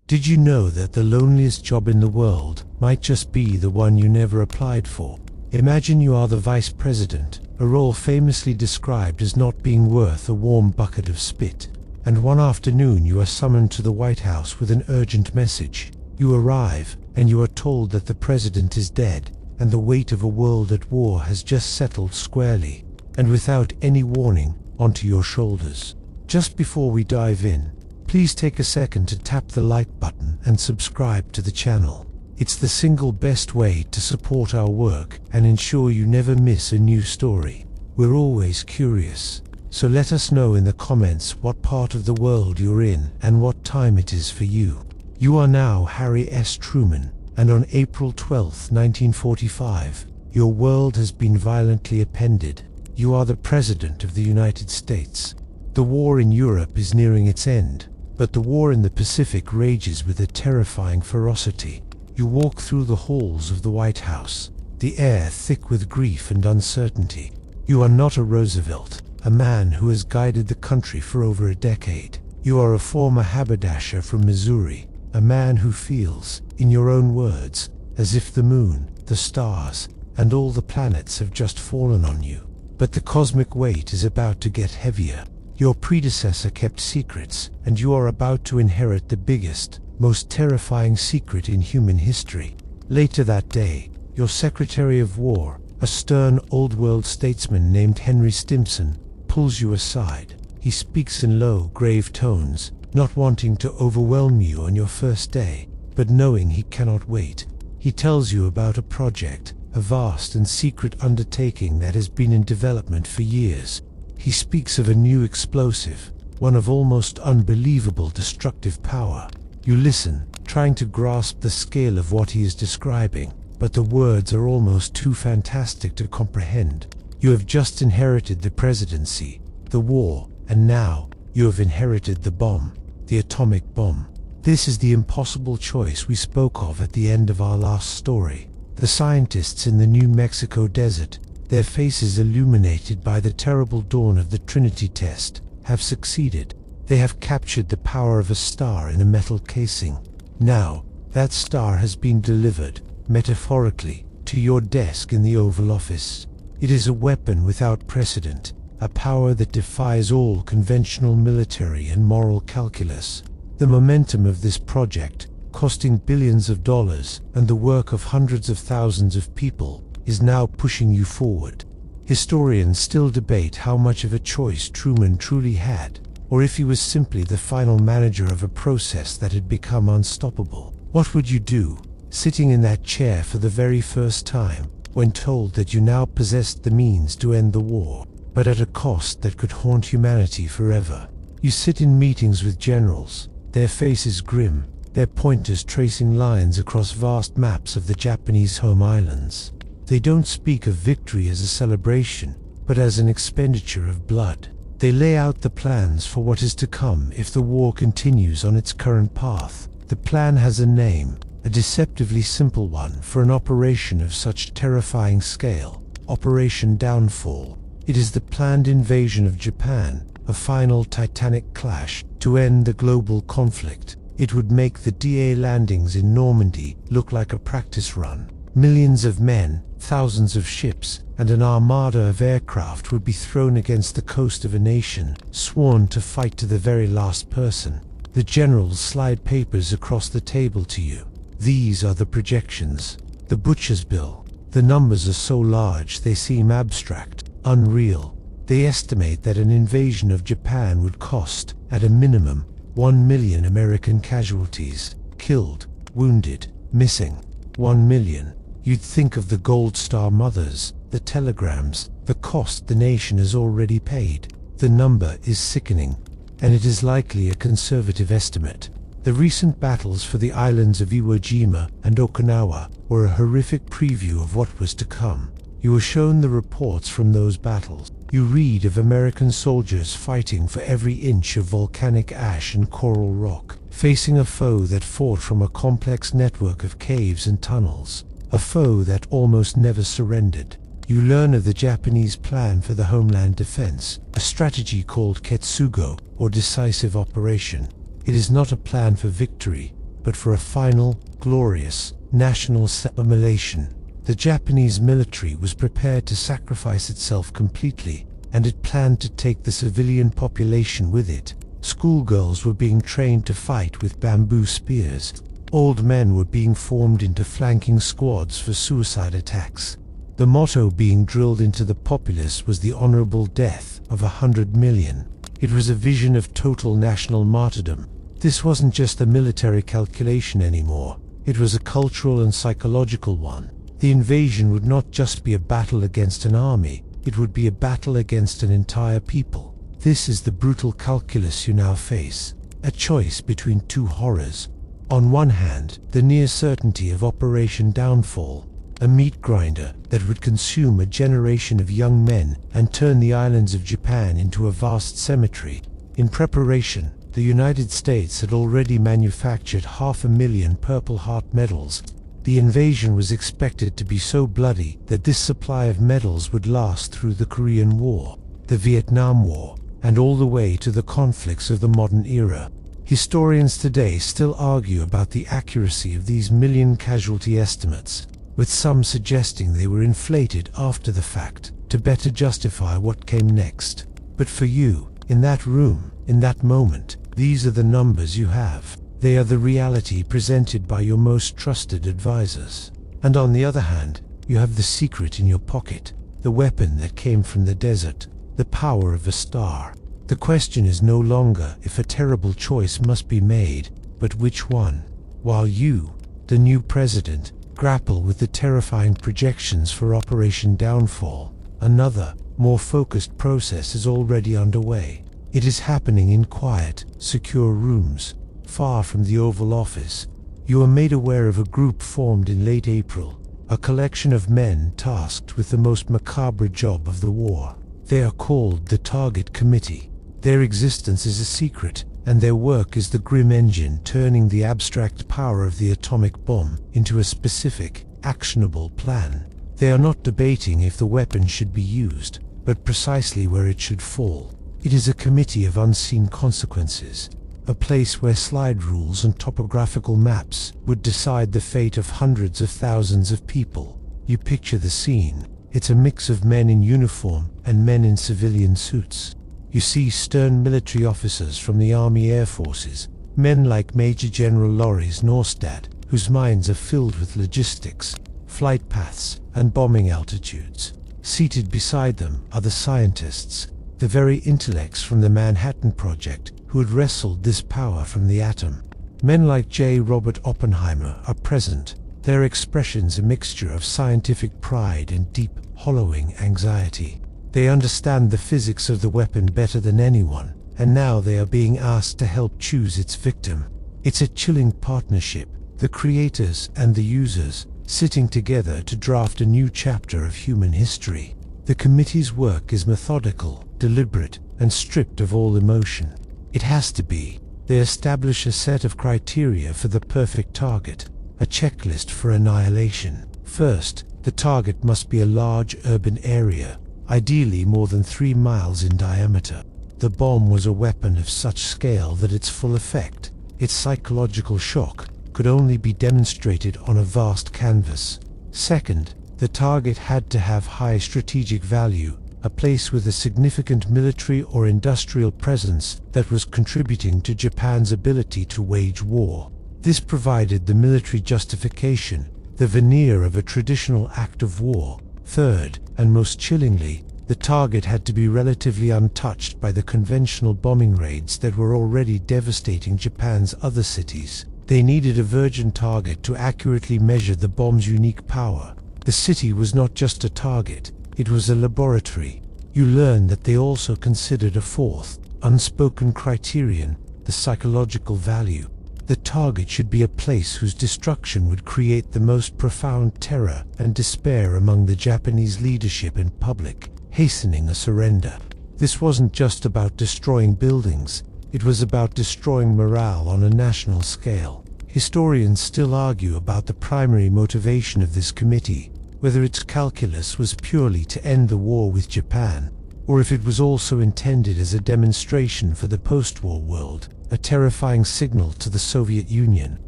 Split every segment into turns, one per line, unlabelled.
Did you know that the loneliest job in the world might just be the one you never applied for? Imagine you are the vice president, a role famously described as not being worth a warm bucket of spit. And one afternoon you are summoned to the White House with an urgent message. You arrive, and you are told that the president is dead, and the weight of a world at war has just settled squarely, and without any warning, onto your shoulders. Just before we dive in, please take a second to tap the like button and subscribe to the channel. It's the single best way to support our work and ensure you never miss a new story. We're always curious, so let us know in the comments what part of the world you're in and what time it is for you. You are now Harry S. Truman, and on April 12, 1945, your world has been violently upended. You are the President of the United States. The war in Europe is nearing its end, but the war in the Pacific rages with a terrifying ferocity. You walk through the halls of the White House, the air thick with grief and uncertainty. You are not a Roosevelt, a man who has guided the country for over a decade. You are a former haberdasher from Missouri, a man who feels, in your own words, as if the moon, the stars, and all the planets have just fallen on you. But the cosmic weight is about to get heavier. Your predecessor kept secrets, and you are about to inherit the biggest, most terrifying secret in human history. Later that day, your Secretary of War, a stern old-world statesman named Henry Stimson, pulls you aside. He speaks in low, grave tones, not wanting to overwhelm you on your first day, but knowing he cannot wait. He tells you about a project, a vast and secret undertaking that has been in development for years. He speaks of a new explosive, one of almost unbelievable destructive power. You listen, trying to grasp the scale of what he is describing, but the words are almost too fantastic to comprehend. You have just inherited the presidency, the war, and now you have inherited the bomb, the atomic bomb. This is the impossible choice we spoke of at the end of our last story. The scientists in the New Mexico desert, their faces illuminated by the terrible dawn of the Trinity test, have succeeded. They have captured the power of a star in a metal casing. Now, that star has been delivered, metaphorically, to your desk in the Oval Office. It is a weapon without precedent, a power that defies all conventional military and moral calculus. The momentum of this project, costing billions of dollars and the work of hundreds of thousands of people, is now pushing you forward. Historians still debate how much of a choice Truman truly had, or if he was simply the final manager of a process that had become unstoppable. What would you do, sitting in that chair for the very first time, when told that you now possessed the means to end the war, but at a cost that could haunt humanity forever? You sit in meetings with generals, their faces grim, their pointers tracing lines across vast maps of the Japanese home islands. They don't speak of victory as a celebration, but as an expenditure of blood. They lay out the plans for what is to come if the war continues on its current path. The plan has a name, a deceptively simple one for an operation of such terrifying scale: Operation Downfall. It is the planned invasion of Japan, a final titanic clash to end the global conflict. It would make the DA landings in Normandy look like a practice run. Millions of men, thousands of ships, and an armada of aircraft would be thrown against the coast of a nation, sworn to fight to the very last person. The generals slide papers across the table to you. These are the projections, the butcher's bill. The numbers are so large they seem abstract, unreal. They estimate that an invasion of Japan would cost, at a minimum, 1 million American casualties, killed, wounded, missing. 1 million. You'd think of the Gold Star mothers, the telegrams, the cost the nation has already paid. The number is sickening, and it is likely a conservative estimate. The recent battles for the islands of Iwo Jima and Okinawa were a horrific preview of what was to come. You were shown the reports from those battles. You read of American soldiers fighting for every inch of volcanic ash and coral rock, facing a foe that fought from a complex network of caves and tunnels, a foe that almost never surrendered. You learn of the Japanese plan for the homeland defense, a strategy called Ketsugo, or Decisive Operation. It is not a plan for victory, but for a final, glorious, national assimilation. The Japanese military was prepared to sacrifice itself completely, and it planned to take the civilian population with it. Schoolgirls were being trained to fight with bamboo spears. Old men were being formed into flanking squads for suicide attacks. The motto being drilled into the populace was the honorable death of 100 million. It was a vision of total national martyrdom. This wasn't just a military calculation anymore. It was a cultural and psychological one. The invasion would not just be a battle against an army, it would be a battle against an entire people. This is the brutal calculus you now face. A choice between two horrors. On one hand, the near certainty of Operation Downfall, a meat grinder that would consume a generation of young men and turn the islands of Japan into a vast cemetery. In preparation, the United States had already manufactured 500,000 Purple Heart medals. The invasion was expected to be so bloody that this supply of medals would last through the Korean War, the Vietnam War, and all the way to the conflicts of the modern era. Historians today still argue about the accuracy of these million casualty estimates, with some suggesting they were inflated after the fact to better justify what came next. But for you, in that room, in that moment, these are the numbers you have. They are the reality presented by your most trusted advisors. And on the other hand, you have the secret in your pocket, the weapon that came from the desert, the power of a star. The question is no longer if a terrible choice must be made, but which one. While you, the new president, grapple with the terrifying projections for Operation Downfall, another, more focused process is already underway. It is happening in quiet, secure rooms, far from the Oval Office. You are made aware of a group formed in late April, a collection of men tasked with the most macabre job of the war. They are called the Target Committee. Their existence is a secret, and their work is the grim engine turning the abstract power of the atomic bomb into a specific, actionable plan. They are not debating if the weapon should be used, but precisely where it should fall. It is a committee of unseen consequences, a place where slide rules and topographical maps would decide the fate of hundreds of thousands of people. You picture the scene. It's a mix of men in uniform and men in civilian suits. You see stern military officers from the Army Air Forces, men like Major General Loris Norstad, whose minds are filled with logistics, flight paths, and bombing altitudes. Seated beside them are the scientists, the very intellects from the Manhattan Project who had wrestled this power from the atom. Men like J. Robert Oppenheimer are present, their expressions a mixture of scientific pride and deep, hollowing anxiety. They understand the physics of the weapon better than anyone, and now they are being asked to help choose its victim. It's a chilling partnership, the creators and the users, sitting together to draft a new chapter of human history. The committee's work is methodical, deliberate, and stripped of all emotion. It has to be. They establish a set of criteria for the perfect target, a checklist for annihilation. First, the target must be a large urban area, ideally more than 3 miles in diameter. The bomb was a weapon of such scale that its full effect, its psychological shock, could only be demonstrated on a vast canvas. Second, the target had to have high strategic value, a place with a significant military or industrial presence that was contributing to Japan's ability to wage war. This provided the military justification, the veneer of a traditional act of war. Third, and most chillingly, the target had to be relatively untouched by the conventional bombing raids that were already devastating Japan's other cities. They needed a virgin target to accurately measure the bomb's unique power. The city was not just a target, it was a laboratory. You learn that they also considered a fourth, unspoken criterion, the psychological value. The target should be a place whose destruction would create the most profound terror and despair among the Japanese leadership and public, hastening a surrender. This wasn't just about destroying buildings, it was about destroying morale on a national scale. Historians still argue about the primary motivation of this committee, whether its calculus was purely to end the war with Japan, or if it was also intended as a demonstration for the post-war world, a terrifying signal to the Soviet Union,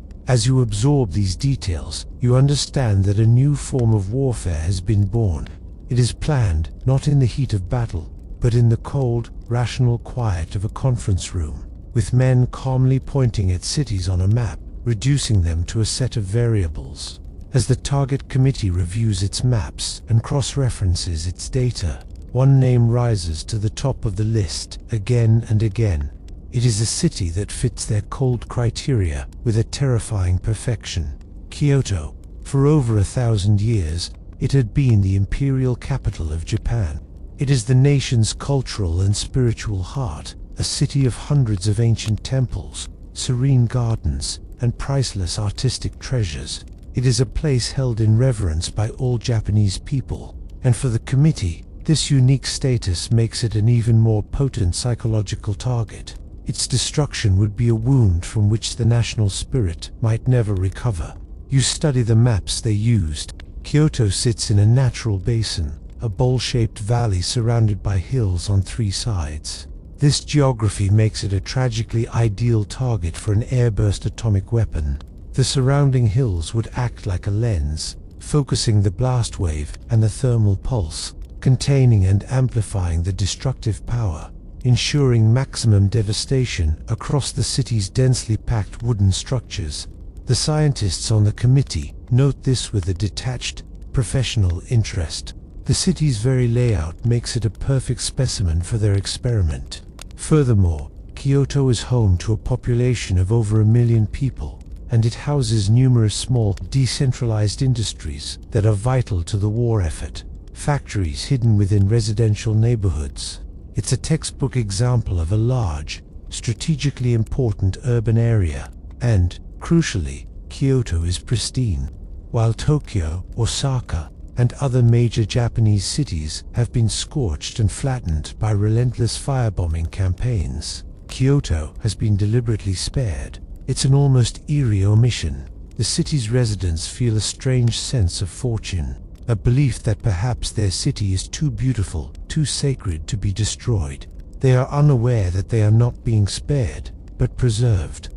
As you absorb these details, you understand that a new form of warfare has been born. It is planned, not in the heat of battle, but in the cold, rational quiet of a conference room, with men calmly pointing at cities on a map, reducing them to a set of variables. As the target committee reviews its maps and cross-references its data, one name rises to the top of the list again and again. It is a city that fits their cold criteria with a terrifying perfection. Kyoto. For over 1,000 years, it had been the imperial capital of Japan. It is the nation's cultural and spiritual heart, a city of hundreds of ancient temples, serene gardens, and priceless artistic treasures. It is a place held in reverence by all Japanese people, and for the committee, this unique status makes it an even more potent psychological target. Its destruction would be a wound from which the national spirit might never recover. You study the maps they used. Kyoto sits in a natural basin, a bowl-shaped valley surrounded by hills on 3 sides. This geography makes it a tragically ideal target for an airburst atomic weapon. The surrounding hills would act like a lens, focusing the blast wave and the thermal pulse, containing and amplifying the destructive power, ensuring maximum devastation across the city's densely packed wooden structures. The scientists on the committee note this with a detached, professional interest. The city's very layout makes it a perfect specimen for their experiment. Furthermore, Kyoto is home to a population of over 1 million people, and it houses numerous small, decentralized industries that are vital to the war effort. Factories hidden within residential neighborhoods. It's a textbook example of a large, strategically important urban area, and, crucially, Kyoto is pristine. While Tokyo, Osaka, and other major Japanese cities have been scorched and flattened by relentless firebombing campaigns, Kyoto has been deliberately spared. It's an almost eerie omission. The city's residents feel a strange sense of fortune, a belief that perhaps their city is too beautiful, too sacred to be destroyed. They are unaware that they are not being spared, but preserved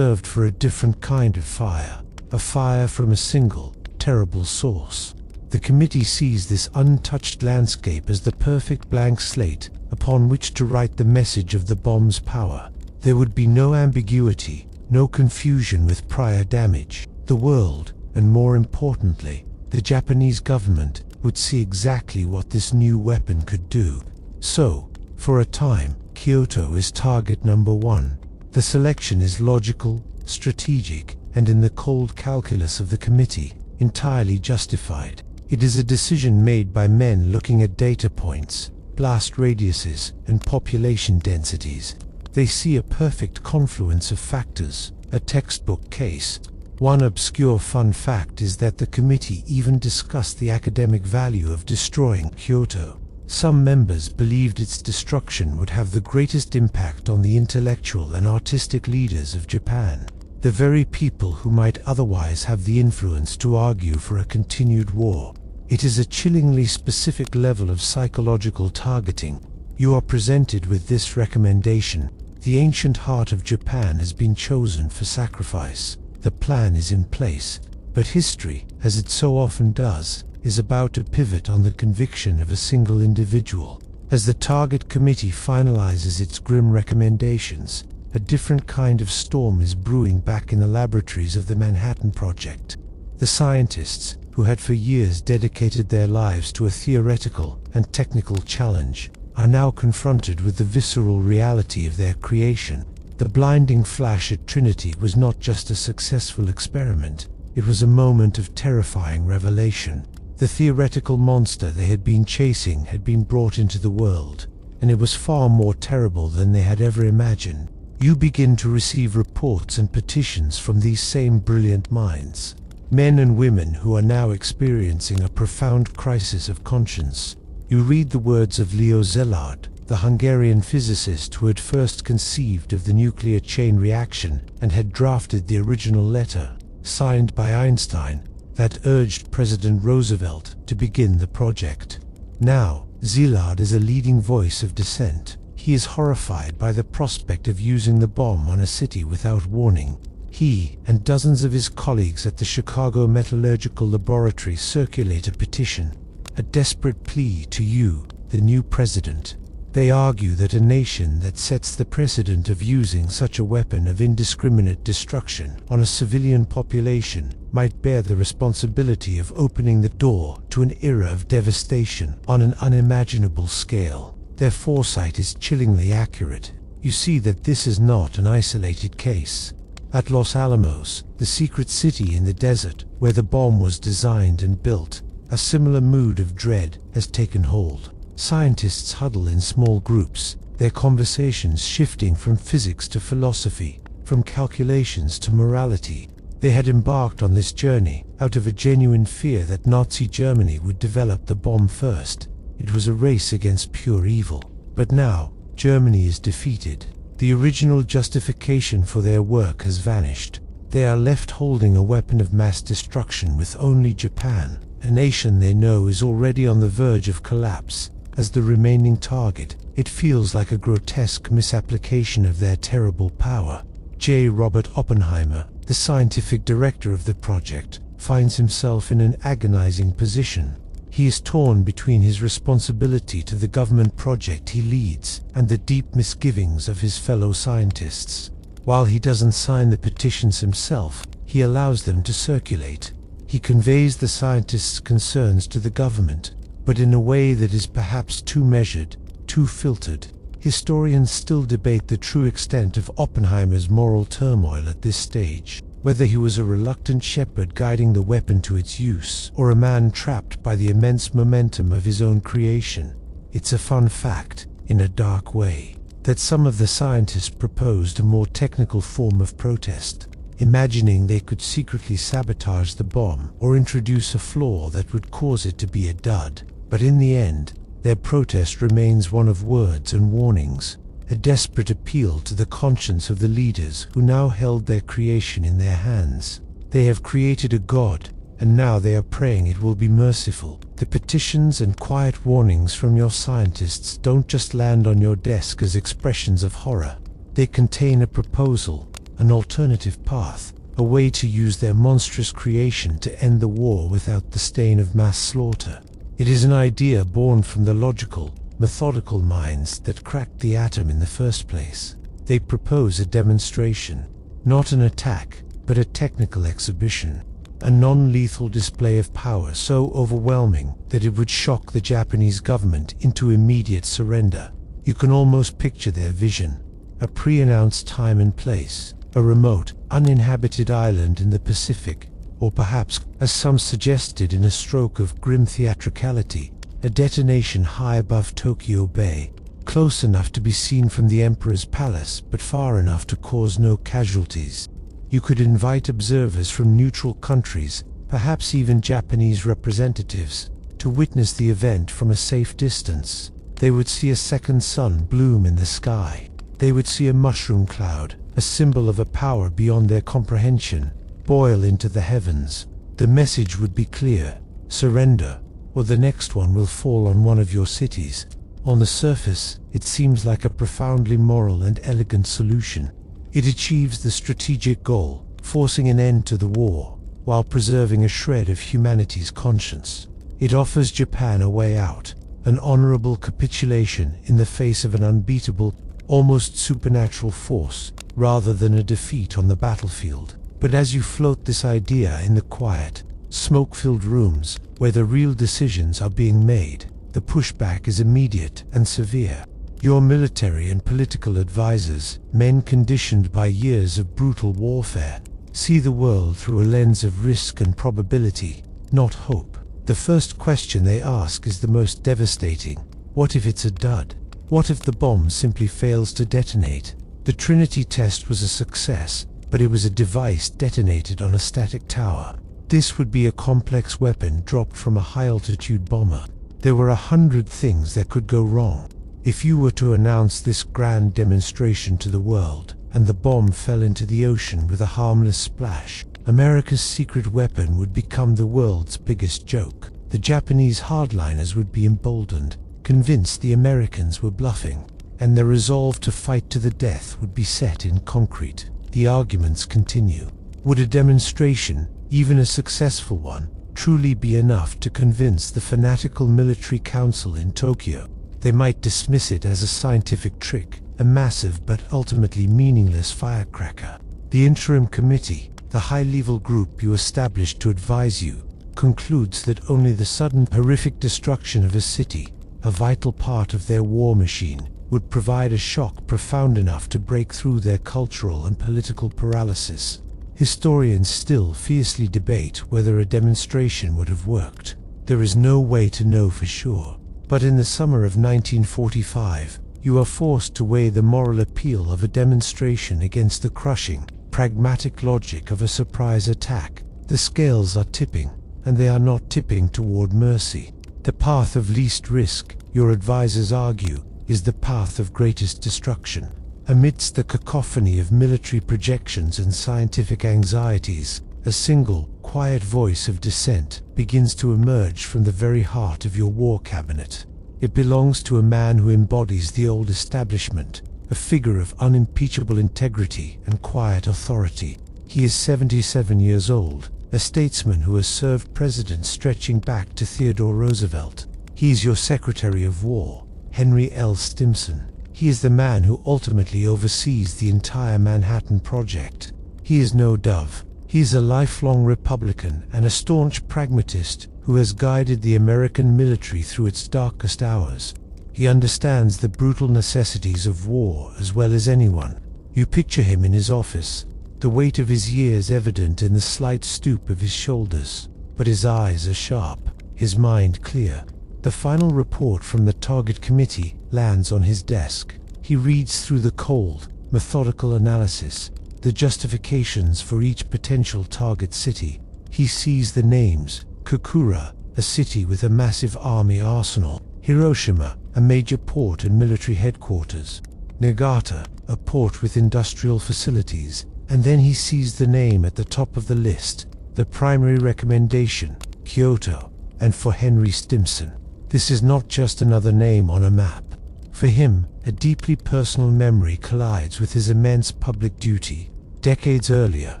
for a different kind of fire, a fire from a single, terrible source. The committee sees this untouched landscape as the perfect blank slate upon which to write the message of the bomb's power. There would be no ambiguity, no confusion with prior damage. The world, and more importantly, the Japanese government, would see exactly what this new weapon could do. So, for a time, Kyoto is target number 1. The selection is logical, strategic, and in the cold calculus of the committee, entirely justified. It is a decision made by men looking at data points, blast radiuses, and population densities. They see a perfect confluence of factors, a textbook case. One obscure fun fact is that the committee even discussed the academic value of destroying Kyoto. Some members believed its destruction would have the greatest impact on the intellectual and artistic leaders of Japan, the very people who might otherwise have the influence to argue for a continued war. It is a chillingly specific level of psychological targeting. You are presented with this recommendation. The ancient heart of Japan has been chosen for sacrifice. The plan is in place, but history, as it so often does, is about to pivot on the conviction of a single individual. As the target committee finalizes its grim recommendations, a different kind of storm is brewing back in the laboratories of the Manhattan Project. The scientists, who had for years dedicated their lives to a theoretical and technical challenge, are now confronted with the visceral reality of their creation. The blinding flash at Trinity was not just a successful experiment, it was a moment of terrifying revelation. The theoretical monster they had been chasing had been brought into the world, and it was far more terrible than they had ever imagined. You begin to receive reports and petitions from these same brilliant minds, men and women who are now experiencing a profound crisis of conscience. You read the words of Leo Szilard, the Hungarian physicist who had first conceived of the nuclear chain reaction and had drafted the original letter, signed by Einstein, that urged President Roosevelt to begin the project. Now, Szilard is a leading voice of dissent. He is horrified by the prospect of using the bomb on a city without warning. He and dozens of his colleagues at the Chicago Metallurgical Laboratory circulate a petition, a desperate plea to you, the new president. They argue that a nation that sets the precedent of using such a weapon of indiscriminate destruction on a civilian population might bear the responsibility of opening the door to an era of devastation on an unimaginable scale. Their foresight is chillingly accurate. You see that this is not an isolated case. At Los Alamos, the secret city in the desert where the bomb was designed and built, a similar mood of dread has taken hold. Scientists huddle in small groups, their conversations shifting from physics to philosophy, from calculations to morality. They had embarked on this journey out of a genuine fear that Nazi Germany would develop the bomb first. It was a race against pure evil. But now, Germany is defeated. The original justification for their work has vanished. They are left holding a weapon of mass destruction with only Japan, a nation they know is already on the verge of collapse, as the remaining target. It feels like a grotesque misapplication of their terrible power. J. Robert Oppenheimer, the scientific director of the project, finds himself in an agonizing position. He is torn between his responsibility to the government project he leads and the deep misgivings of his fellow scientists. While he doesn't sign the petitions himself, he allows them to circulate. He conveys the scientists' concerns to the government, but in a way that is perhaps too measured, too filtered. Historians still debate the true extent of Oppenheimer's moral turmoil at this stage, whether he was a reluctant shepherd guiding the weapon to its use, or a man trapped by the immense momentum of his own creation. It's a fun fact, in a dark way, that some of the scientists proposed a more technical form of protest, imagining they could secretly sabotage the bomb or introduce a flaw that would cause it to be a dud. But in the end, their protest remains one of words and warnings, a desperate appeal to the conscience of the leaders who now held their creation in their hands. They have created a god, and now they are praying it will be merciful. The petitions and quiet warnings from your scientists don't just land on your desk as expressions of horror. They contain a proposal, an alternative path, a way to use their monstrous creation to end the war without the stain of mass slaughter. It is an idea born from the logical, methodical minds that cracked the atom in the first place. They propose a demonstration, not an attack, but a technical exhibition, a non-lethal display of power so overwhelming that it would shock the Japanese government into immediate surrender. You can almost picture their vision, a pre-announced time and place, a remote, uninhabited island in the Pacific, or perhaps, as some suggested in a stroke of grim theatricality, a detonation high above Tokyo Bay, close enough to be seen from the Emperor's palace but far enough to cause no casualties. You could invite observers from neutral countries, perhaps even Japanese representatives, to witness the event from a safe distance. They would see a second sun bloom in the sky. They would see a mushroom cloud, a symbol of a power beyond their comprehension, boil into the heavens. The message would be clear: surrender, or the next one will fall on one of your cities. On the surface, it seems like a profoundly moral and elegant solution. It achieves the strategic goal, forcing an end to the war, while preserving a shred of humanity's conscience. It offers Japan a way out, an honorable capitulation in the face of an unbeatable, almost supernatural force, rather than a defeat on the battlefield. But as you float this idea in the quiet, smoke-filled rooms where the real decisions are being made, the pushback is immediate and severe. Your military and political advisors, men conditioned by years of brutal warfare, see the world through a lens of risk and probability, not hope. The first question they ask is the most devastating. What if it's a dud? What if the bomb simply fails to detonate? The Trinity test was a success, but it was a device detonated on a static tower. This would be a complex weapon dropped from a high-altitude bomber. There were 100 things that could go wrong. If you were to announce this grand demonstration to the world, and the bomb fell into the ocean with a harmless splash, America's secret weapon would become the world's biggest joke. The Japanese hardliners would be emboldened, convinced the Americans were bluffing, and their resolve to fight to the death would be set in concrete. the arguments continue. Would a demonstration, even a successful one, truly be enough to convince the fanatical military council in Tokyo? They might dismiss it as a scientific trick, a massive but ultimately meaningless firecracker. The interim committee, the high-level group you established to advise you, concludes that only the sudden horrific destruction of a city, a vital part of their war machine, would provide a shock profound enough to break through their cultural and political paralysis. Historians still fiercely debate whether a demonstration would have worked. There is no way to know for sure. But in the summer of 1945, you are forced to weigh the moral appeal of a demonstration against the crushing, pragmatic logic of a surprise attack. The scales are tipping, and they are not tipping toward mercy. The path of least risk, your advisors argue, is the path of greatest destruction. Amidst the cacophony of military projections and scientific anxieties, a single, quiet voice of dissent begins to emerge from the very heart of your war cabinet. It belongs to a man who embodies the old establishment, a figure of unimpeachable integrity and quiet authority. He is 77 years old, a statesman who has served presidents stretching back to Theodore Roosevelt. He is your Secretary of War, Henry L. Stimson. He is the man who ultimately oversees the entire Manhattan Project. He is no dove. He is a lifelong Republican and a staunch pragmatist who has guided the American military through its darkest hours. He understands the brutal necessities of war as well as anyone. You picture him in his office, the weight of his years evident in the slight stoop of his shoulders. But his eyes are sharp, his mind clear. The final report from the Target Committee lands on his desk. He reads through the cold, methodical analysis, the justifications for each potential target city. He sees the names: Kokura, a city with a massive army arsenal; Hiroshima, a major port and military headquarters; Nagata, a port with industrial facilities. And then he sees the name at the top of the list, the primary recommendation: Kyoto, and for Henry Stimson. This is not just another name on a map. For him, a deeply personal memory collides with his immense public duty. Decades earlier,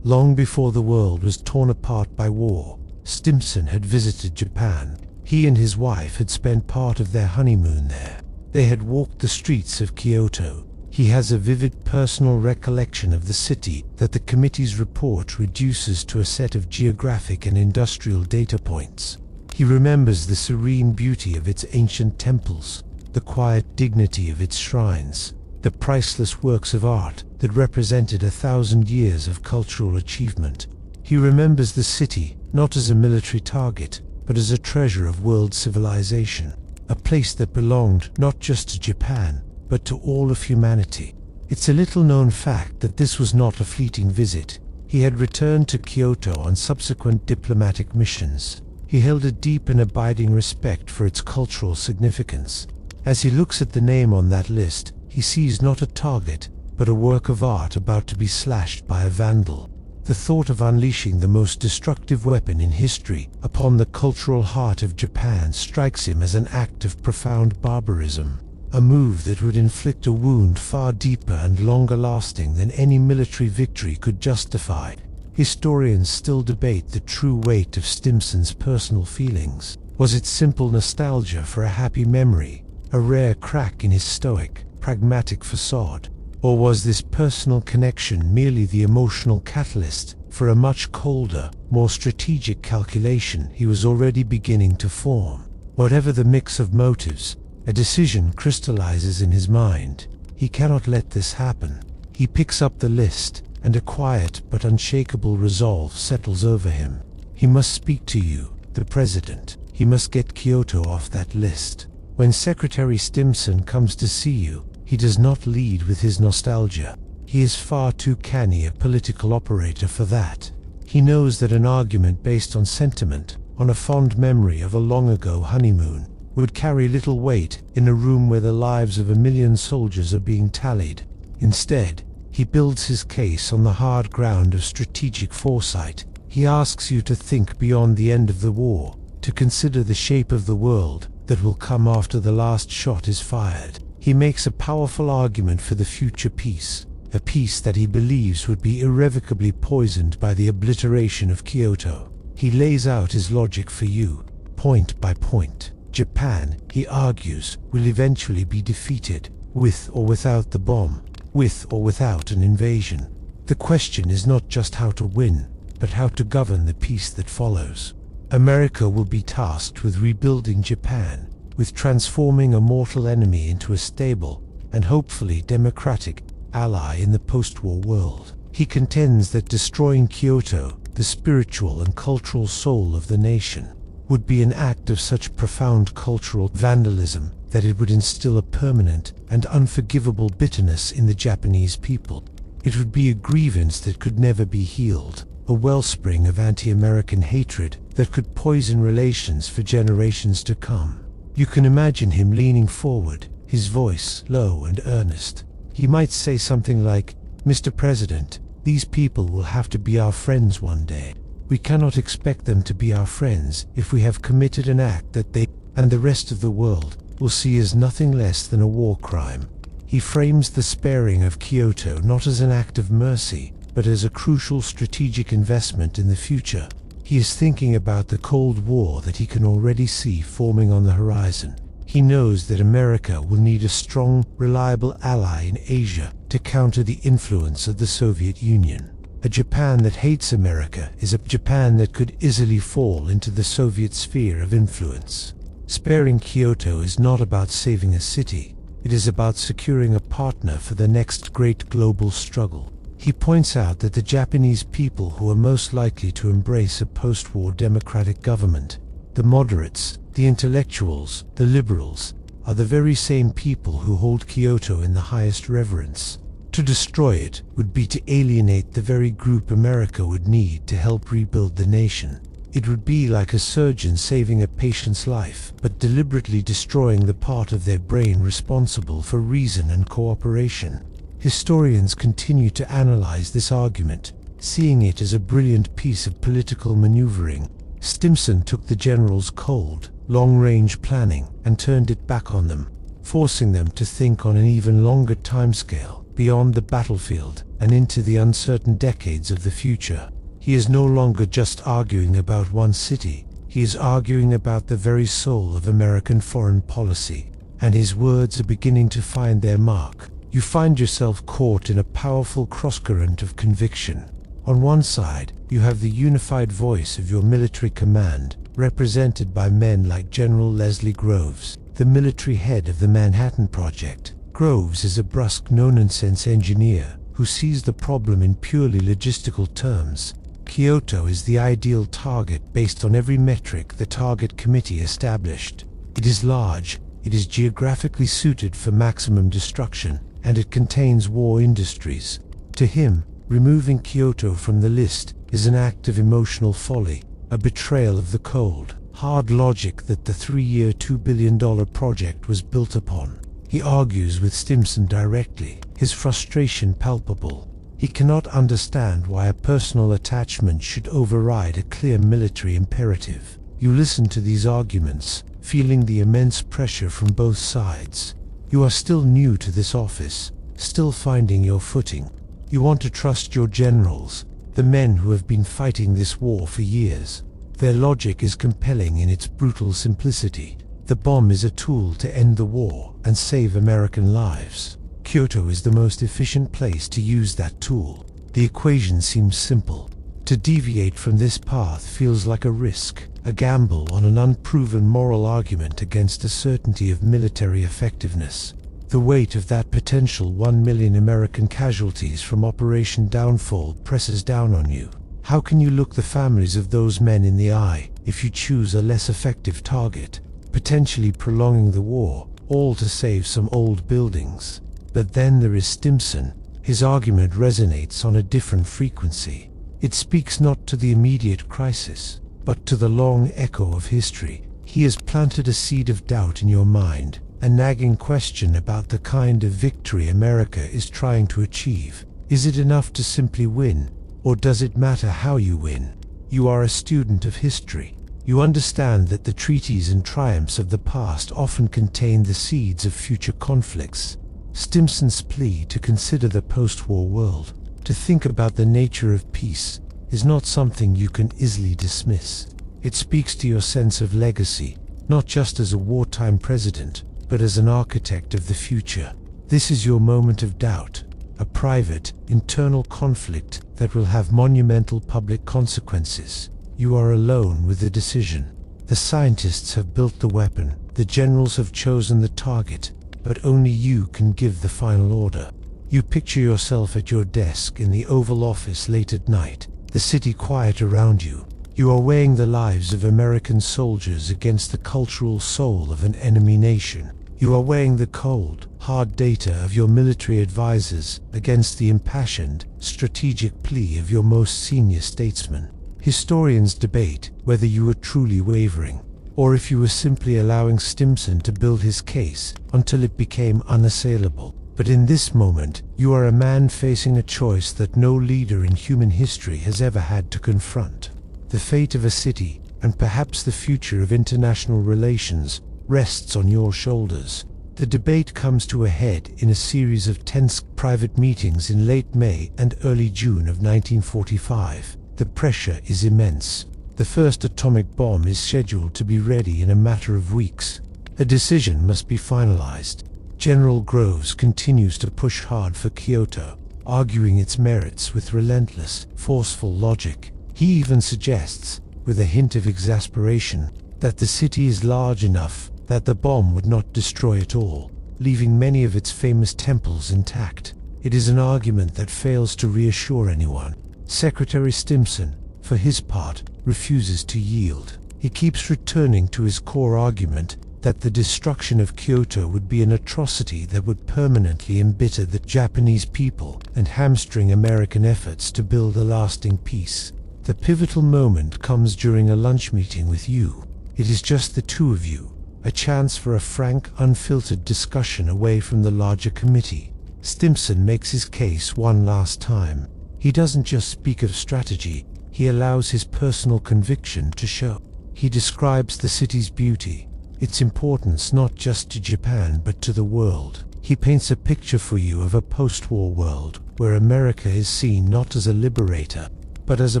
long before the world was torn apart by war, Stimson had visited Japan. He and his wife had spent part of their honeymoon there. They had walked the streets of Kyoto. He has a vivid personal recollection of the city that the committee's report reduces to a set of geographic and industrial data points. He remembers the serene beauty of its ancient temples, the quiet dignity of its shrines, the priceless works of art that represented 1,000 years of cultural achievement. He remembers the city not as a military target, but as a treasure of world civilization, a place that belonged not just to Japan, but to all of humanity. It's a little-known fact that this was not a fleeting visit. He had returned to Kyoto on subsequent diplomatic missions. He held a deep and abiding respect for its cultural significance. As he looks at the name on that list, he sees not a target, but a work of art about to be slashed by a vandal. The thought of unleashing the most destructive weapon in history upon the cultural heart of Japan strikes him as an act of profound barbarism, a move that would inflict a wound far deeper and longer lasting than any military victory could justify. Historians still debate the true weight of Stimson's personal feelings. Was it simple nostalgia for a happy memory, a rare crack in his stoic, pragmatic facade? Or was this personal connection merely the emotional catalyst for a much colder, more strategic calculation he was already beginning to form? Whatever the mix of motives, a decision crystallizes in his mind. He cannot let this happen. He picks up the list, and a quiet but unshakable resolve settles over him. He must speak to you, the president. He must get Kyoto off that list. When Secretary Stimson comes to see you, he does not lead with his nostalgia. He is far too canny a political operator for that. He knows that an argument based on sentiment, on a fond memory of a long-ago honeymoon, would carry little weight in a room where the lives of 1 million soldiers are being tallied. Instead, he builds his case on the hard ground of strategic foresight. He asks you to think beyond the end of the war, to consider the shape of the world that will come after the last shot is fired. He makes a powerful argument for the future peace, a peace that he believes would be irrevocably poisoned by the obliteration of Kyoto. He lays out his logic for you, point by point. Japan, he argues, will eventually be defeated, with or without the bomb, with or without an invasion. The question is not just how to win, but how to govern the peace that follows. America will be tasked with rebuilding Japan, with transforming a mortal enemy into a stable, and hopefully democratic, ally in the post-war world. He contends that destroying Kyoto, the spiritual and cultural soul of the nation, would be an act of such profound cultural vandalism that it would instill a permanent and unforgivable bitterness in the Japanese people. It would be a grievance that could never be healed, a wellspring of anti-American hatred that could poison relations for generations to come. You can imagine him leaning forward, his voice low and earnest. He might say something like, "Mr. President, these people will have to be our friends one day. We cannot expect them to be our friends if we have committed an act that they and the rest of the world will see as nothing less than a war crime." He frames the sparing of Kyoto not as an act of mercy, but as a crucial strategic investment in the future. He is thinking about the Cold War that he can already see forming on the horizon. He knows that America will need a strong, reliable ally in Asia to counter the influence of the Soviet Union. A Japan that hates America is a Japan that could easily fall into the Soviet sphere of influence. Sparing Kyoto is not about saving a city. It is about securing a partner for the next great global struggle. He points out that the Japanese people who are most likely to embrace a post-war democratic government, the moderates, the intellectuals, the liberals, are the very same people who hold Kyoto in the highest reverence. To destroy it would be to alienate the very group America would need to help rebuild the nation. It would be like a surgeon saving a patient's life, but deliberately destroying the part of their brain responsible for reason and cooperation. Historians continue to analyze this argument, seeing it as a brilliant piece of political maneuvering. Stimson took the generals' cold, long-range planning and turned it back on them, forcing them to think on an even longer timescale, beyond the battlefield and into the uncertain decades of the future. He is no longer just arguing about one city, he is arguing about the very soul of American foreign policy, and his words are beginning to find their mark. You find yourself caught in a powerful crosscurrent of conviction. On one side, you have the unified voice of your military command, represented by men like General Leslie Groves, the military head of the Manhattan Project. Groves is a brusque, no-nonsense engineer who sees the problem in purely logistical terms. Kyoto is the ideal target based on every metric the target committee established. It is large, it is geographically suited for maximum destruction, and it contains war industries. To him, removing Kyoto from the list is an act of emotional folly, a betrayal of the cold, hard logic that the 3-year $2 billion project was built upon. He argues with Stimson directly, his frustration palpable. He cannot understand why a personal attachment should override a clear military imperative. You listen to these arguments, feeling the immense pressure from both sides. You are still new to this office, still finding your footing. You want to trust your generals, the men who have been fighting this war for years. Their logic is compelling in its brutal simplicity. The bomb is a tool to end the war and save American lives. Kyoto is the most efficient place to use that tool. The equation seems simple. To deviate from this path feels like a risk, a gamble on an unproven moral argument against a certainty of military effectiveness. The weight of that potential 1 million American casualties from Operation Downfall presses down on you. How can you look the families of those men in the eye if you choose a less effective target, potentially prolonging the war, all to save some old buildings? But then there is Stimson. His argument resonates on a different frequency. It speaks not to the immediate crisis, but to the long echo of history. He has planted a seed of doubt in your mind, a nagging question about the kind of victory America is trying to achieve. Is it enough to simply win, or does it matter how you win? You are a student of history. You understand that the treaties and triumphs of the past often contain the seeds of future conflicts. Stimson's plea to consider the post-war world, to think about the nature of peace, is not something you can easily dismiss. It speaks to your sense of legacy, not just as a wartime president, but as an architect of the future. This is your moment of doubt, a private, internal conflict that will have monumental public consequences. You are alone with the decision. The scientists have built the weapon, the generals have chosen the target, but only you can give the final order. You picture yourself at your desk in the Oval Office late at night, the city quiet around you. You are weighing the lives of American soldiers against the cultural soul of an enemy nation. You are weighing the cold, hard data of your military advisors against the impassioned, strategic plea of your most senior statesman. Historians debate whether you were truly wavering, or if you were simply allowing Stimson to build his case until it became unassailable. But in this moment, you are a man facing a choice that no leader in human history has ever had to confront. The fate of a city, and perhaps the future of international relations, rests on your shoulders. The debate comes to a head in a series of tense private meetings in late May and early June of 1945. The pressure is immense. The first atomic bomb is scheduled to be ready in a matter of weeks. A decision must be finalized. General Groves continues to push hard for Kyoto, arguing its merits with relentless, forceful logic. He even suggests, with a hint of exasperation, that the city is large enough that the bomb would not destroy it all, leaving many of its famous temples intact. It is an argument that fails to reassure anyone. Secretary Stimson, for his part, refuses to yield. He keeps returning to his core argument that the destruction of Kyoto would be an atrocity that would permanently embitter the Japanese people and hamstring American efforts to build a lasting peace. The pivotal moment comes during a lunch meeting with you. It is just the two of you, a chance for a frank, unfiltered discussion away from the larger committee. Stimson makes his case one last time. He doesn't just speak of strategy, he allows his personal conviction to show. He describes the city's beauty, its importance not just to Japan but to the world. He paints a picture for you of a post-war world where America is seen not as a liberator, but as a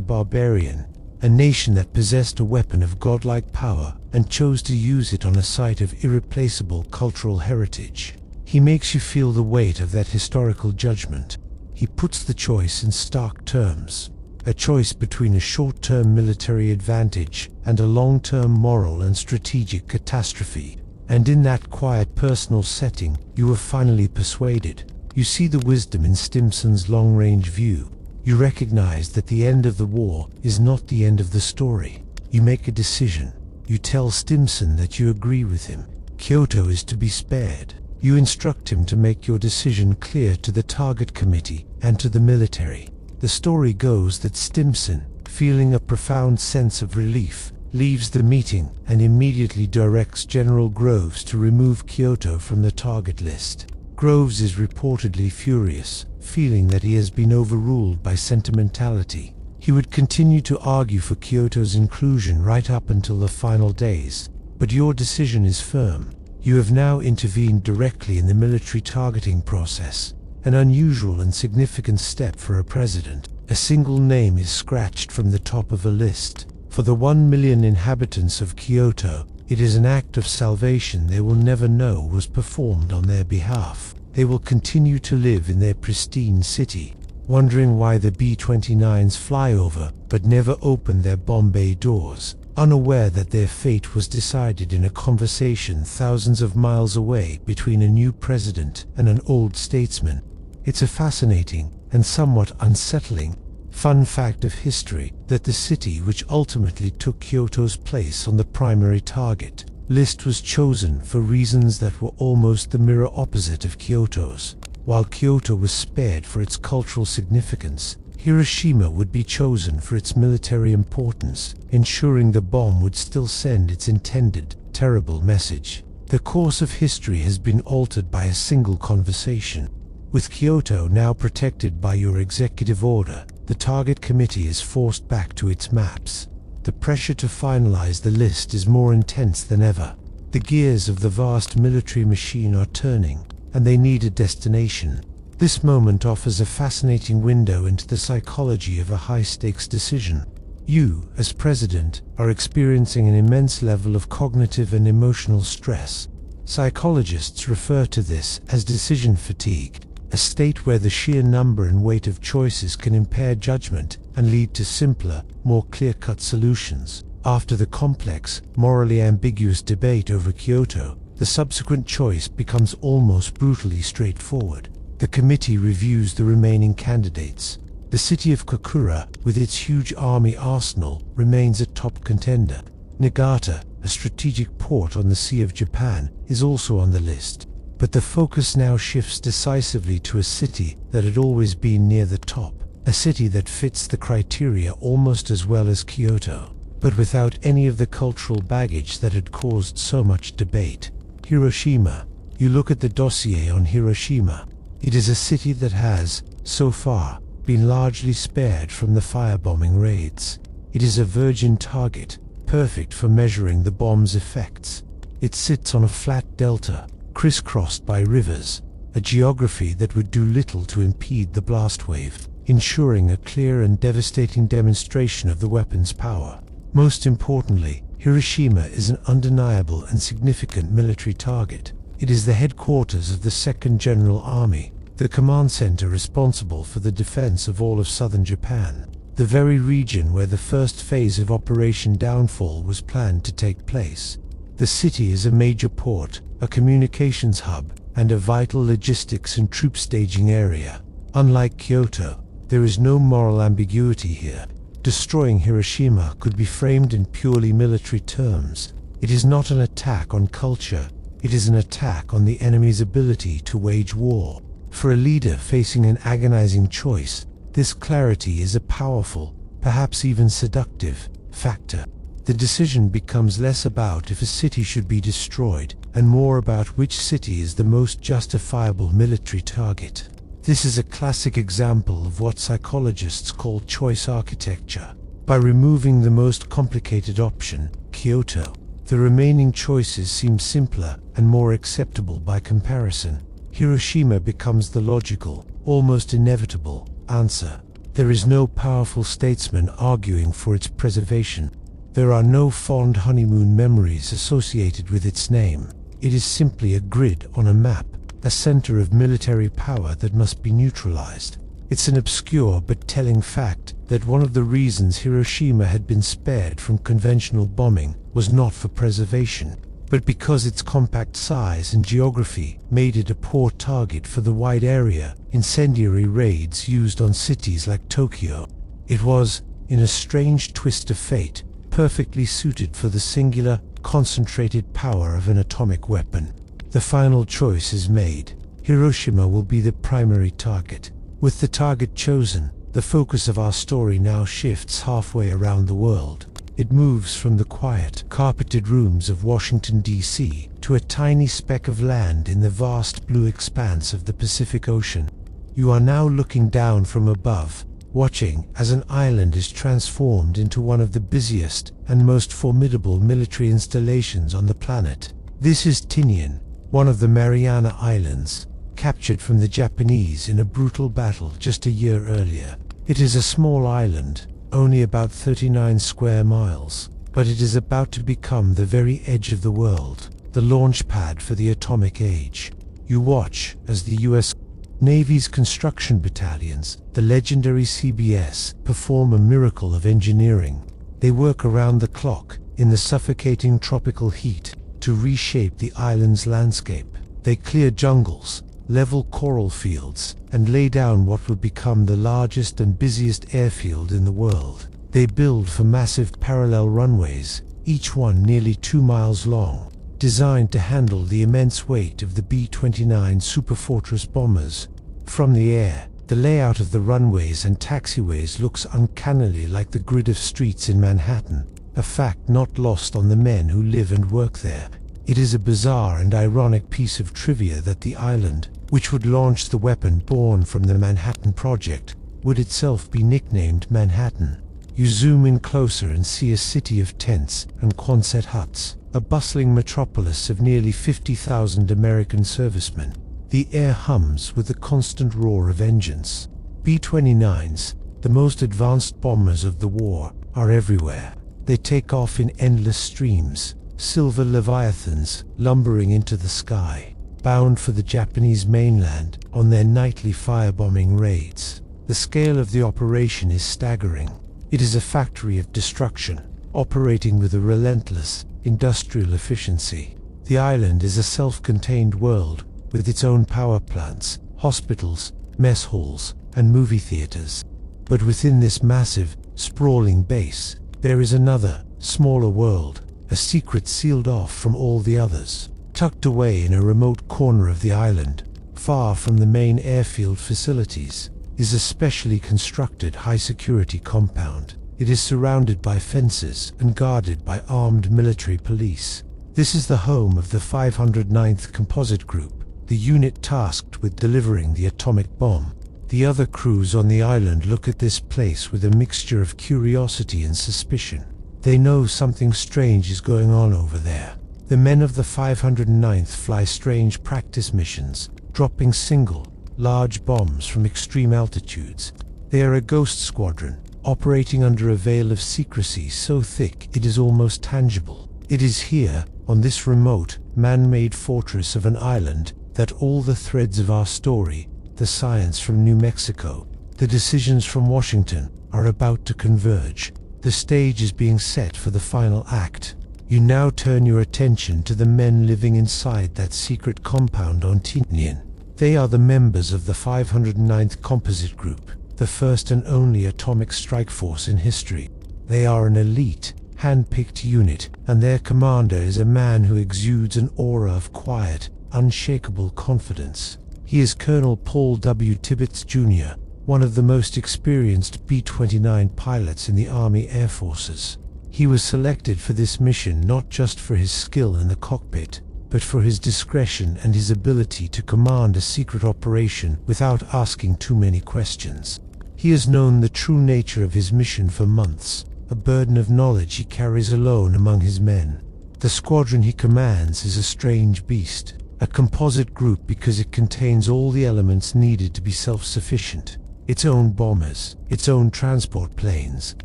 barbarian, a nation that possessed a weapon of godlike power and chose to use it on a site of irreplaceable cultural heritage. He makes you feel the weight of that historical judgment. He puts the choice in stark terms, a choice between a short-term military advantage and a long-term moral and strategic catastrophe. And in that quiet personal setting, you are finally persuaded. You see the wisdom in Stimson's long-range view. You recognize that the end of the war is not the end of the story. You make a decision. You tell Stimson that you agree with him. Kyoto is to be spared. You instruct him to make your decision clear to the target committee and to the military. The story goes that Stimson, feeling a profound sense of relief, leaves the meeting and immediately directs General Groves to remove Kyoto from the target list. Groves is reportedly furious, feeling that he has been overruled by sentimentality. He would continue to argue for Kyoto's inclusion right up until the final days. But your decision is firm. You have now intervened directly in the military targeting process, an unusual and significant step for a president. A single name is scratched from the top of a list. For the 1 million inhabitants of Kyoto, it is an act of salvation they will never know was performed on their behalf. They will continue to live in their pristine city, wondering why the B-29s fly over but never open their bomb bay doors, unaware that their fate was decided in a conversation thousands of miles away between a new president and an old statesman. It's a fascinating and somewhat unsettling fun fact of history that the city which ultimately took Kyoto's place on the primary target list was chosen for reasons that were almost the mirror opposite of Kyoto's. While Kyoto was spared for its cultural significance, Hiroshima would be chosen for its military importance, ensuring the bomb would still send its intended, terrible message. The course of history has been altered by a single conversation. With Kyoto now protected by your executive order, the target committee is forced back to its maps. The pressure to finalize the list is more intense than ever. The gears of the vast military machine are turning, and they need a destination. This moment offers a fascinating window into the psychology of a high-stakes decision. You, as president, are experiencing an immense level of cognitive and emotional stress. Psychologists refer to this as decision fatigue, a state where the sheer number and weight of choices can impair judgment and lead to simpler, more clear-cut solutions. After the complex, morally ambiguous debate over Kyoto, the subsequent choice becomes almost brutally straightforward. The committee reviews the remaining candidates. The city of Kokura, with its huge army arsenal, remains a top contender. Niigata, a strategic port on the Sea of Japan, is also on the list. But the focus now shifts decisively to a city that had always been near the top, a city that fits the criteria almost as well as Kyoto, but without any of the cultural baggage that had caused so much debate. Hiroshima. You look at the dossier on Hiroshima. It is a city that has, so far, been largely spared from the firebombing raids. It is a virgin target, perfect for measuring the bomb's effects. It sits on a flat delta, crisscrossed by rivers, a geography that would do little to impede the blast wave, ensuring a clear and devastating demonstration of the weapon's power. Most importantly, Hiroshima is an undeniable and significant military target. It is the headquarters of the 2nd General Army, the command center responsible for the defense of all of southern Japan, the very region where the first phase of Operation Downfall was planned to take place. The city is a major port, a communications hub, and a vital logistics and troop staging area. Unlike Kyoto, there is no moral ambiguity here. Destroying Hiroshima could be framed in purely military terms. It is not an attack on culture, it is an attack on the enemy's ability to wage war. For a leader facing an agonizing choice, this clarity is a powerful, perhaps even seductive, factor. The decision becomes less about if a city should be destroyed, and more about which city is the most justifiable military target. This is a classic example of what psychologists call choice architecture. By removing the most complicated option, Kyoto, the remaining choices seem simpler and more acceptable by comparison. Hiroshima becomes the logical, almost inevitable, answer. There is no powerful statesman arguing for its preservation. There are no fond honeymoon memories associated with its name. It is simply a grid on a map, a center of military power that must be neutralized. It's an obscure but telling fact that one of the reasons Hiroshima had been spared from conventional bombing was not for preservation, but because its compact size and geography made it a poor target for the wide area incendiary raids used on cities like Tokyo. It was, in a strange twist of fate, perfectly suited for the singular, concentrated power of an atomic weapon. The final choice is made. Hiroshima will be the primary target. With the target chosen, the focus of our story now shifts halfway around the world. It moves from the quiet, carpeted rooms of Washington, D.C. to a tiny speck of land in the vast blue expanse of the Pacific Ocean. You are now looking down from above, watching as an island is transformed into one of the busiest and most formidable military installations on the planet. This is Tinian, one of the Mariana Islands, captured from the Japanese in a brutal battle just a year earlier. It is a small island, only about 39 square miles, but it is about to become the very edge of the world, the launch pad for the atomic age. You watch as the U.S. Navy's construction battalions, the legendary CBS, perform a miracle of engineering. They work around the clock, in the suffocating tropical heat, to reshape the island's landscape. They clear jungles, level coral fields, and lay down what would become the largest and busiest airfield in the world. They build for massive parallel runways, each one nearly 2 miles long, designed to handle the immense weight of the B-29 Superfortress bombers. From the air, the layout of the runways and taxiways looks uncannily like the grid of streets in Manhattan, a fact not lost on the men who live and work there. It is a bizarre and ironic piece of trivia that the island, which would launch the weapon born from the Manhattan Project, would itself be nicknamed Manhattan. You zoom in closer and see a city of tents and Quonset huts, a bustling metropolis of nearly 50,000 American servicemen. The air hums with the constant roar of engines. B-29s, the most advanced bombers of the war, are everywhere. They take off in endless streams, silver leviathans lumbering into the sky, bound for the Japanese mainland on their nightly firebombing raids. The scale of the operation is staggering. It is a factory of destruction, operating with a relentless, industrial efficiency. The island is a self-contained world with its own power plants, hospitals, mess halls, and movie theaters. But within this massive, sprawling base, there is another, smaller world, a secret sealed off from all the others. Tucked away in a remote corner of the island, far from the main airfield facilities, is a specially constructed high-security compound. It is surrounded by fences and guarded by armed military police. This is the home of the 509th Composite Group, the unit tasked with delivering the atomic bomb. The other crews on the island look at this place with a mixture of curiosity and suspicion. They know something strange is going on over there. The men of the 509th fly strange practice missions, dropping single, large bombs from extreme altitudes. They are a Ghost Squadron, operating under a veil of secrecy so thick it is almost tangible. It is here, on this remote, man-made fortress of an island, that all the threads of our story, the science from New Mexico, the decisions from Washington, are about to converge. The stage is being set for the final act. You now turn your attention to the men living inside that secret compound on Tinian. They are the members of the 509th Composite Group, the first and only atomic strike force in history. They are an elite, hand-picked unit, and their commander is a man who exudes an aura of quiet, unshakable confidence. He is Colonel Paul W. Tibbets, Jr., one of the most experienced B-29 pilots in the Army Air Forces. He was selected for this mission not just for his skill in the cockpit, but for his discretion and his ability to command a secret operation without asking too many questions. He has known the true nature of his mission for months, a burden of knowledge he carries alone among his men. The squadron he commands is a strange beast, a composite group because it contains all the elements needed to be self-sufficient. Its own bombers, its own transport planes,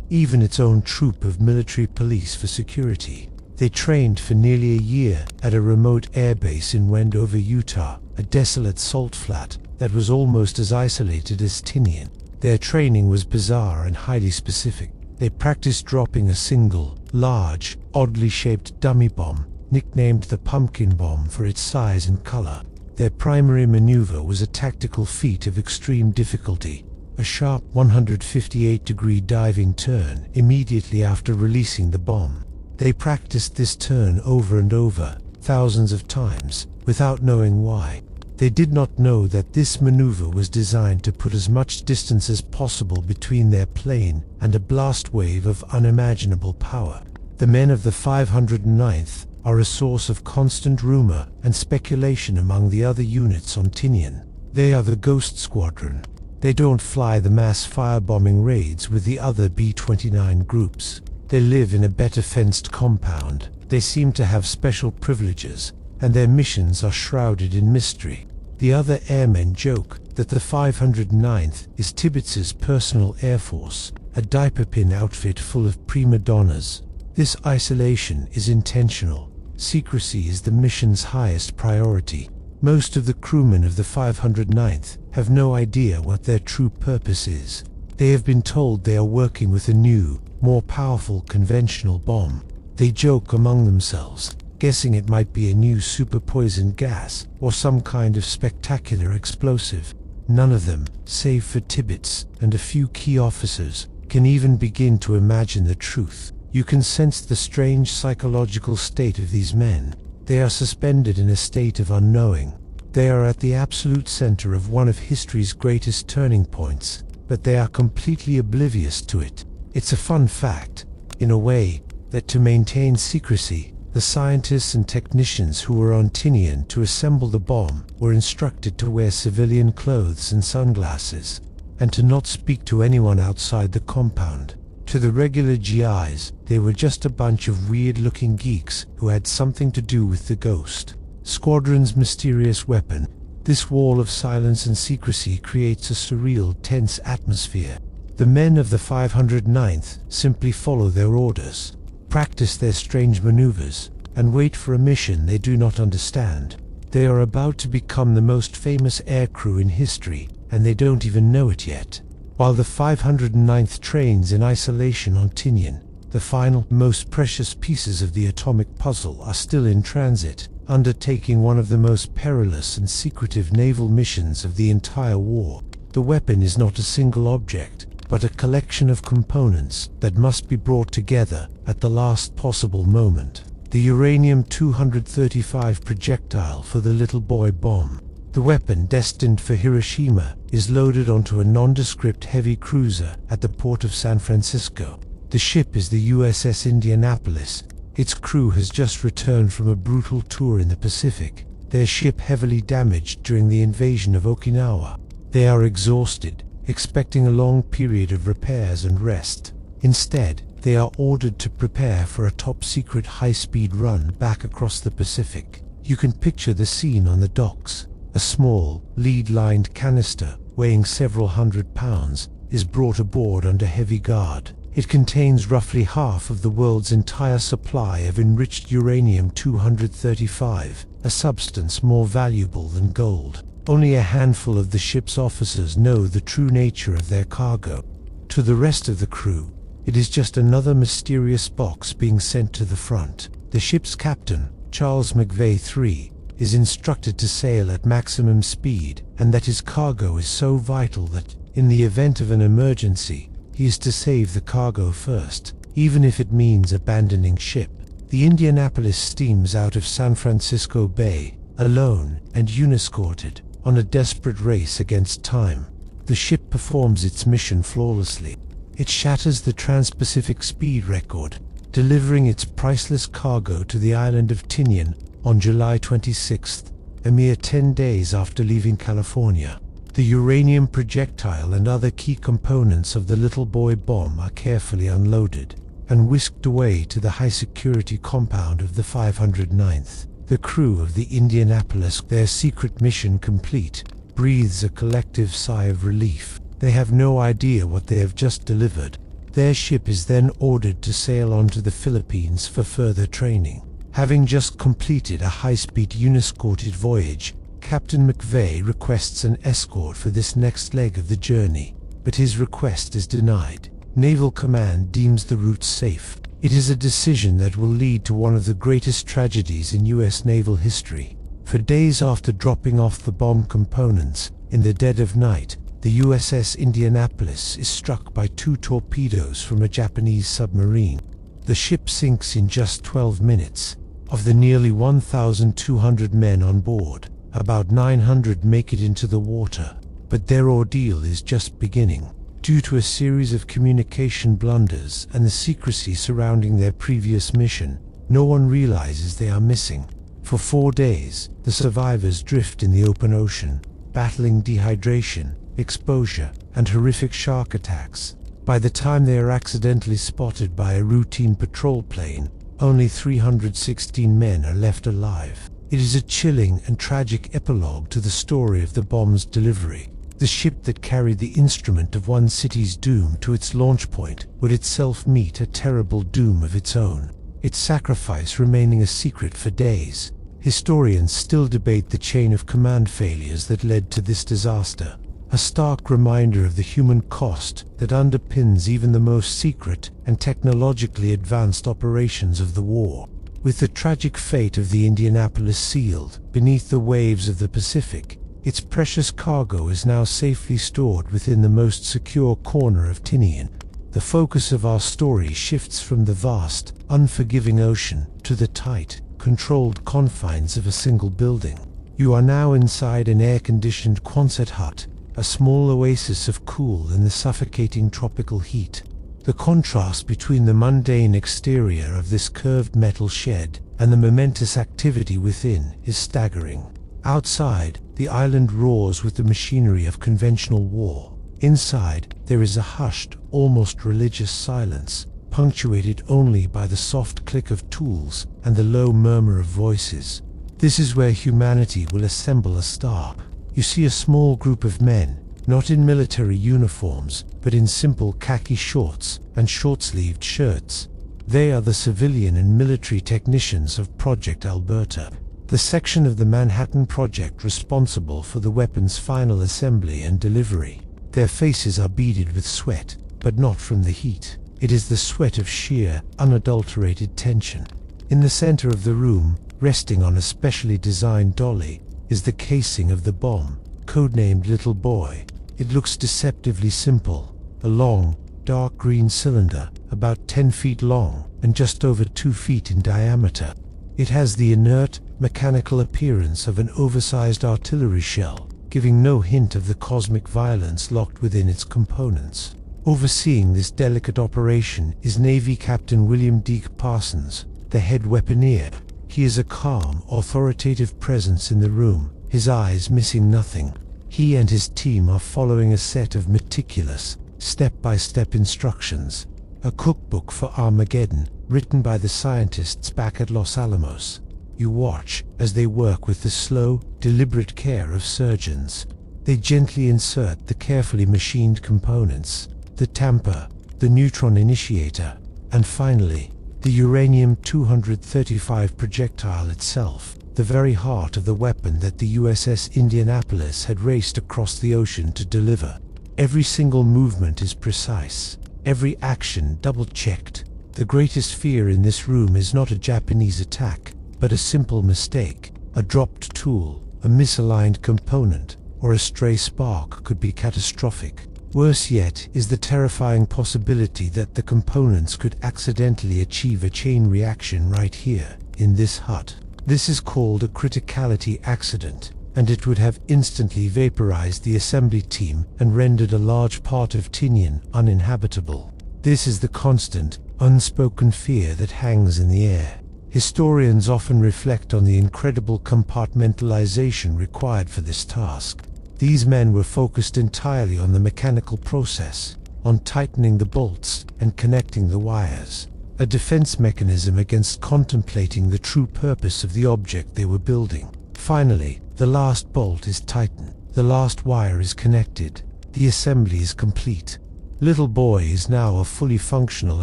even its own troop of military police for security. They trained for nearly a year at a remote airbase in Wendover, Utah, a desolate salt flat that was almost as isolated as Tinian. Their training was bizarre and highly specific. They practiced dropping a single, large, oddly shaped dummy bomb, nicknamed the pumpkin bomb for its size and color. Their primary maneuver was a tactical feat of extreme difficulty, a sharp 158-degree diving turn immediately after releasing the bomb. They practiced this turn over and over, thousands of times, without knowing why. They did not know that this maneuver was designed to put as much distance as possible between their plane and a blast wave of unimaginable power. The men of the 509th are a source of constant rumor and speculation among the other units on Tinian. They are the Ghost Squadron. They don't fly the mass firebombing raids with the other B-29 groups. They live in a better fenced compound. They seem to have special privileges, and their missions are shrouded in mystery. The other airmen joke that the 509th is Tibbets's personal air force, a diaper-pin outfit full of prima donnas. This isolation is intentional. Secrecy is the mission's highest priority. Most of the crewmen of the 509th have no idea what their true purpose is. They have been told they are working with a new, more powerful conventional bomb. They joke among themselves, guessing it might be a new super-poison gas or some kind of spectacular explosive. None of them, save for Tibbets and a few key officers, can even begin to imagine the truth. You can sense the strange psychological state of these men. They are suspended in a state of unknowing. They are at the absolute center of one of history's greatest turning points, but they are completely oblivious to it. It's a fun fact, in a way, that to maintain secrecy, the scientists and technicians who were on Tinian to assemble the bomb were instructed to wear civilian clothes and sunglasses, and to not speak to anyone outside the compound. To the regular GIs, they were just a bunch of weird-looking geeks who had something to do with the Ghost Squadron's mysterious weapon, This wall of silence and secrecy creates a surreal, tense atmosphere. The men of the 509th simply follow their orders, practice their strange maneuvers, and wait for a mission they do not understand. They are about to become the most famous aircrew in history, and they don't even know it yet. While the 509th trains in isolation on Tinian, the final, most precious pieces of the atomic puzzle are still in transit, undertaking one of the most perilous and secretive naval missions of the entire war. The weapon is not a single object, but a collection of components that must be brought together at the last possible moment. The uranium-235 projectile for the little boy bomb. The weapon, destined for Hiroshima, is loaded onto a nondescript heavy cruiser at the port of San Francisco. The ship is the USS Indianapolis. Its crew has just returned from a brutal tour in the Pacific, their ship heavily damaged during the invasion of Okinawa. They are exhausted, expecting a long period of repairs and rest. Instead, they are ordered to prepare for a top-secret high-speed run back across the Pacific. You can picture the scene on the docks. A small, lead-lined canister, weighing several hundred pounds, is brought aboard under heavy guard. It contains roughly half of the world's entire supply of enriched uranium-235, a substance more valuable than gold. Only a handful of the ship's officers know the true nature of their cargo. To the rest of the crew, it is just another mysterious box being sent to the front. The ship's captain, Charles McVeigh III, is instructed to sail at maximum speed, and that his cargo is so vital that, in the event of an emergency, he is to save the cargo first, even if it means abandoning ship. The Indianapolis steams out of San Francisco Bay, alone and unescorted, on a desperate race against time. The ship performs its mission flawlessly. It shatters the Trans-Pacific speed record, delivering its priceless cargo to the island of Tinian on July 26th, a mere 10 days after leaving California. The uranium projectile and other key components of the little boy bomb are carefully unloaded and whisked away to the high-security compound of the 509th. The crew of the Indianapolis, their secret mission complete, breathes a collective sigh of relief. They have no idea what they have just delivered. Their ship is then ordered to sail on to the Philippines for further training. Having just completed a high-speed unescorted voyage, Captain McVeigh requests an escort for this next leg of the journey, but his request is denied. Naval Command deems the route safe. It is a decision that will lead to one of the greatest tragedies in U.S. naval history. For days after dropping off the bomb components, in the dead of night, the USS Indianapolis is struck by 2 torpedoes from a Japanese submarine. The ship sinks in just 12 minutes. Of the nearly 1,200 men on board, about 900 make it into the water, but their ordeal is just beginning. Due to a series of communication blunders and the secrecy surrounding their previous mission, no one realizes they are missing. For 4 days, the survivors drift in the open ocean, battling dehydration, exposure, and horrific shark attacks. By the time they are accidentally spotted by a routine patrol plane, only 316 men are left alive. It is a chilling and tragic epilogue to the story of the bomb's delivery. The ship that carried the instrument of one city's doom to its launch point would itself meet a terrible doom of its own, its sacrifice remaining a secret for days. Historians still debate the chain of command failures that led to this disaster, a stark reminder of the human cost that underpins even the most secret and technologically advanced operations of the war. With the tragic fate of the Indianapolis sealed beneath the waves of the Pacific, its precious cargo is now safely stored within the most secure corner of Tinian. The focus of our story shifts from the vast, unforgiving ocean to the tight, controlled confines of a single building. You are now inside an air-conditioned Quonset hut, a small oasis of cool in the suffocating tropical heat. The contrast between the mundane exterior of this curved metal shed and the momentous activity within is staggering. Outside, the island roars with the machinery of conventional war. Inside, there is a hushed, almost religious silence, punctuated only by the soft click of tools and the low murmur of voices. This is where humanity will assemble a star. You see a small group of men, not in military uniforms, but in simple khaki shorts and short-sleeved shirts. They are the civilian and military technicians of Project Alberta, the section of the Manhattan Project responsible for the weapon's final assembly and delivery. Their faces are beaded with sweat, but not from the heat. It is the sweat of sheer, unadulterated tension. In the center of the room, resting on a specially designed dolly, is the casing of the bomb, codenamed Little Boy. It looks deceptively simple, a long, dark green cylinder, about 10 feet long and just over 2 feet in diameter. It has the inert, mechanical appearance of an oversized artillery shell, giving no hint of the cosmic violence locked within its components. Overseeing this delicate operation is Navy Captain William Deke Parsons, the head weaponeer. He is a calm, authoritative presence in the room, his eyes missing nothing. He and his team are following a set of meticulous, step-by-step instructions, a cookbook for Armageddon, written by the scientists back at Los Alamos. You watch as they work with the slow, deliberate care of surgeons. They gently insert the carefully machined components, the tamper, the neutron initiator, and finally, the uranium-235 projectile itself, the very heart of the weapon that the USS Indianapolis had raced across the ocean to deliver. Every single movement is precise, every action double-checked. The greatest fear in this room is not a Japanese attack, but a simple mistake. A dropped tool, a misaligned component, or a stray spark could be catastrophic. Worse yet is the terrifying possibility that the components could accidentally achieve a chain reaction right here, in this hut. This is called a criticality accident, and it would have instantly vaporized the assembly team and rendered a large part of Tinian uninhabitable. This is the constant, unspoken fear that hangs in the air. Historians often reflect on the incredible compartmentalization required for this task. These men were focused entirely on the mechanical process, on tightening the bolts and connecting the wires, a defense mechanism against contemplating the true purpose of the object they were building. Finally, the last bolt is tightened, the last wire is connected, the assembly is complete. Little Boy is now a fully functional